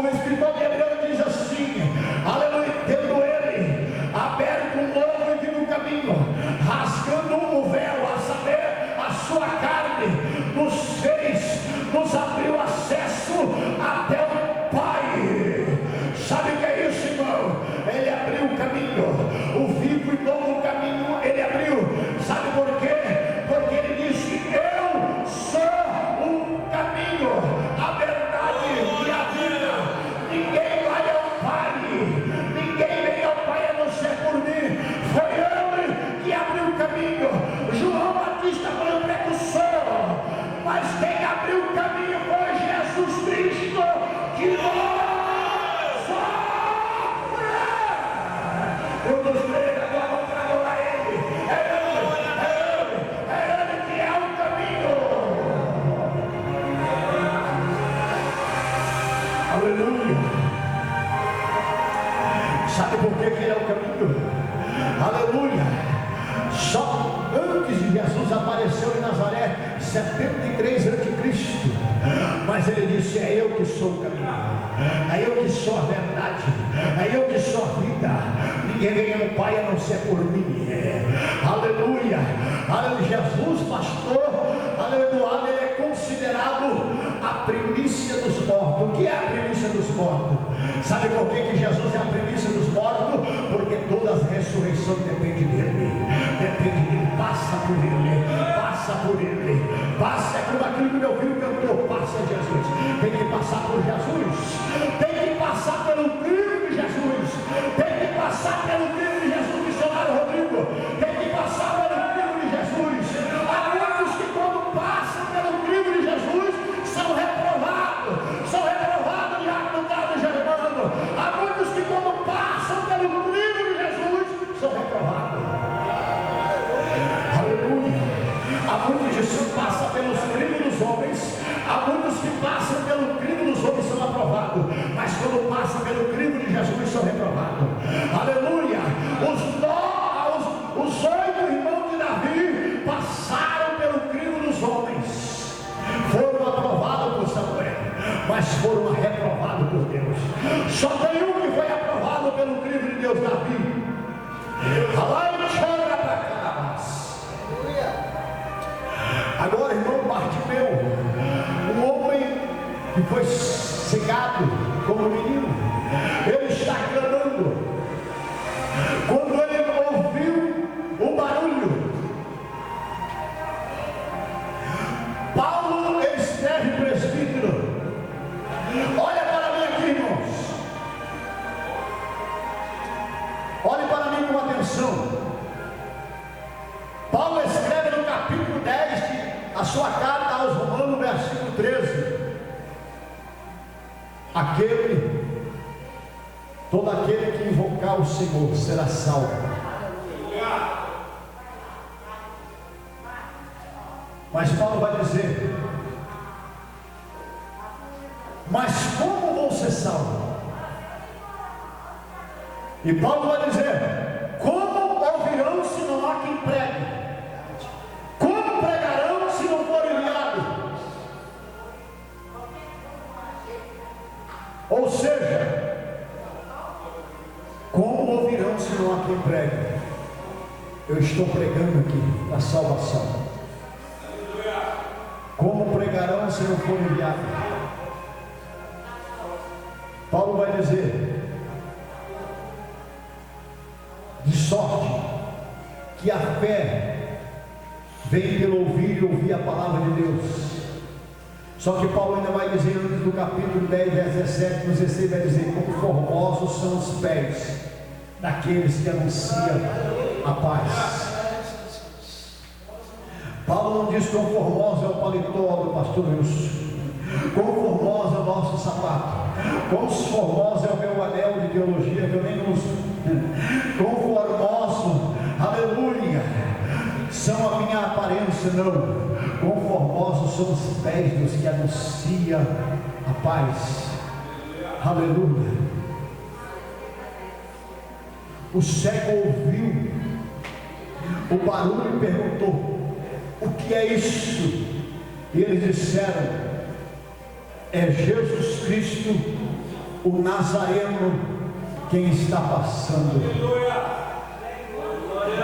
escritor de Hebreus diz assim, aleluia, tendo ele aberto um novo e vivo caminho, rasgando o véu, a saber, a sua carne, nos fez, nos abriu acesso até o Pai. Sabe o que é isso, irmão? Ele abriu o caminho, o vivo e novo caminho, ele abriu. Sabe por quê? Porque ele disse, eu sou o caminho, a verdade e a vida. Ninguém vai ao Pai, ninguém vem ao Pai a não ser por mim. Foi ele que abriu o caminho. João Batista foi o precursor, mas quem abriu o caminho foi Jesus Cristo, que nós somos. Eu nos creio, agora vamos para adorar ele. É ele que é o caminho. Aleluia. Sabe por que ele é o caminho? Aleluia. Só antes de Jesus apareceu em Nazaré 73 a.C., mas ele disse, é eu que sou o caminho, é eu que sou a verdade, é eu que sou a vida, ninguém vem ao Pai a não ser por mim. Aleluia. Aleluia. Jesus, pastor, aleluia, ele é considerado a primícia dos mortos. O que é a primícia dos mortos? Sabe por que Jesus é a primícia dos mortos? Porque toda a ressurreição depende dele, passa por ele, passa por ele, passa. É como aquilo que meu filho cantou, passa Jesus. Tem que passar por Jesus, tem que passar pelo crivo de Jesus, tem que passar pelo crivo de Jesus, missionário Rodrigo, tem que passar pelo crivo de Jesus. Há muitos que quando passam pelo crivo de Jesus são reprovados diante do gado Germano. Há muitos que quando passam pelo crivo de Jesus são reprovados. Aleluia. Há muitos que passam pelos crivos dos homens, há muitos que passam pelo crivo dos homens são aprovados, mas quando passam pelo crivo de Jesus são reprovados. Aleluia. Os 8 irmãos de Davi passaram pelo crivo dos homens, foram aprovados por Samuel, mas foram reprovados por Deus. Só tem um que foi aprovado pelo crivo de Deus, Davi. Agora, irmão Bartimeu, um homem que foi cegado como menino, ele está clamando. Quando ele ouviu o barulho, Paulo escreve, presbítero, olha para mim aqui, irmãos, olhe para mim com atenção. Paulo escreve no capítulo 10 a sua carta aos Romanos, versículo 13: todo aquele que invocar o Senhor será salvo. Mas Paulo vai dizer, mas como vou ser salvo? E Paulo vai dizer, como ouvirão se não há quem pregue? Como pregarão se não for enviado? Ou seja, como ouvirão se não há quem pregue? Eu estou pregando aqui a salvação. Como pregarão se não for enviado? sorte que a fé vem pelo ouvir e ouvir a palavra de Deus. Só que Paulo ainda vai dizer, antes do capítulo 10, verso 17, no 16, vai dizer: como formosos são os pés daqueles que anunciam a paz. Paulo não diz quão formoso é o paletó do pastor Wilson, quão formoso é o nosso sapato, quão formoso é o meu anel de teologia que eu nem uso, quão formoso, aleluia, são a minha aparência, não. Quão formosos são os pés dos que anunciam a paz. Aleluia. O cego ouviu o barulho e perguntou: o que é isso? E eles disseram: é Jesus Cristo, o Nazareno, quem está passando.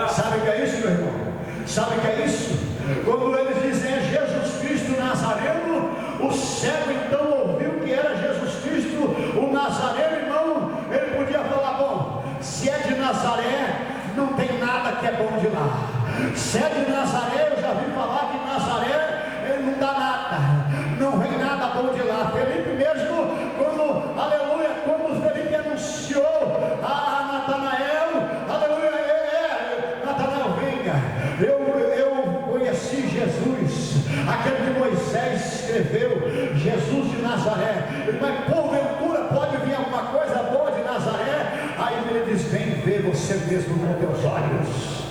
Sabe o que é isso, meu irmão? Sabe o que é isso? Quando eles dizem é Jesus Cristo Nazareno, o cego então ouviu que era Jesus Cristo o Nazareno, irmão. Ele podia falar: bom, se é de Nazaré, não tem nada que é bom de lá. Se é de Nazaré, eu já vi falar que Nazaré ele não dá nada, não vem nada bom de lá. Felipe mesmo, quando, aleluia, quando Felipe anunciou a Natanael, aleluia, Natanael, venha, eu conheci Jesus, aquele que Moisés escreveu, Jesus de Nazaré. Mas porventura pode vir alguma coisa boa de Nazaré? Aí ele diz: vem ver você mesmo com teus olhos.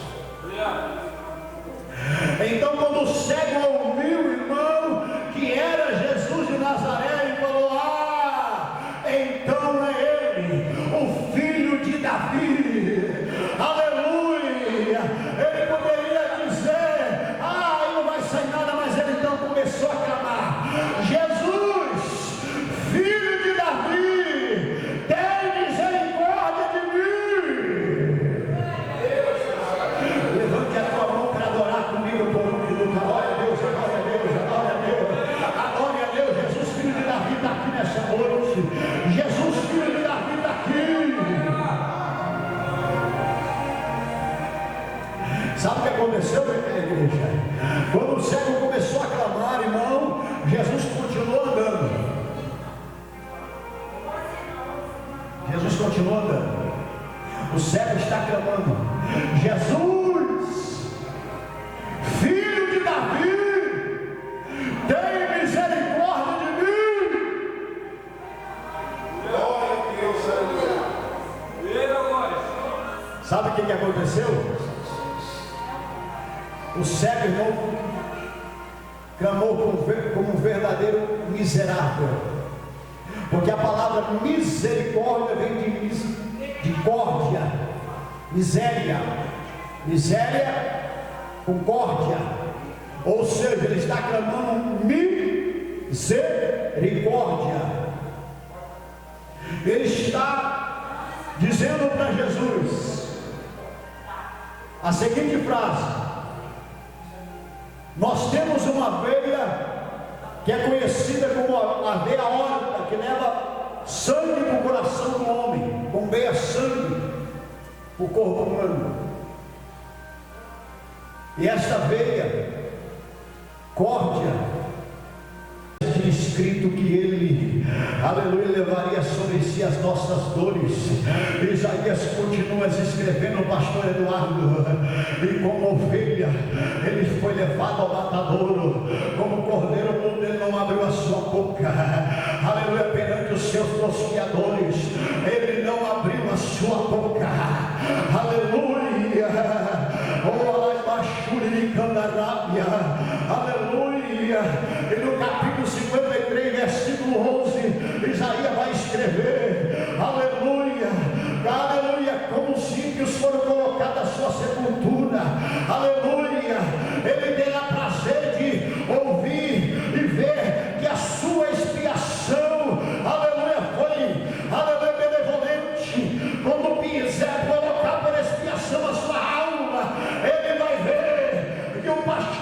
Então, quando o cego ouviu, irmão, que era Jesus de Nazaré, ele falou: ah, então é ele, o filho de Davi. Aleluia. Ele poderia dizer: ah, aí não vai sair nada, mas ele então começou a clamar: Jesus, filho de Davi, tem misericórdia de mim. Levante a tua mão para adorar comigo por um minuto. Glória a Deus, glória a Deus, glória a Deus, glória a Deus. Jesus, filho de Davi, está aqui nessa noite. Jesus, filho de Davi, está aqui. Sabe o que aconteceu, minha igreja? Quando o cego começou a clamar, irmão, Jesus continuou andando. Jesus continuou andando. O cego está clamando: Jesus, filho de Davi, tem misericórdia de mim. Glória a Deus. Sabe o que aconteceu? O cego, irmão, clamou como um verdadeiro miserável, porque a palavra misericórdia vem de córdia, miséria, concórdia, ou seja, ele está clamando misericórdia. Ele está dizendo para Jesus a seguinte frase: nós temos uma veia que é conhecida como a veia aórtica, que leva sangue para o coração do homem, bombeia sangue para o corpo humano. E esta veia, córdia, tinha escrito que ele, aleluia, levaria sobre si as nossas dores. Isaías continua escrevendo, o pastor Eduardo: e como ovelha ele foi levado ao matadouro, como cordeiro mudo ele não abriu a sua boca, aleluia, perante os seus tosquiadores ele não abriu a sua boca, aleluia, oh, aleluia. E no capítulo 53, versículo 11, Isaías vai escrever: aleluia, aleluia, como os ímpios foram colocados à sua sepultura, aleluia, ele terá prazer de ouvir e ver que a sua expiação, aleluia, foi, aleluia, benevolente. Quando quiser colocar por expiação a sua alma, ele vai ver que o pastor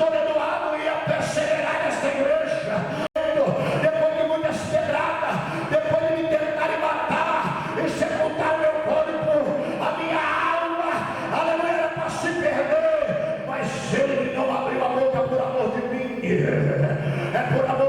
vai pôr a mão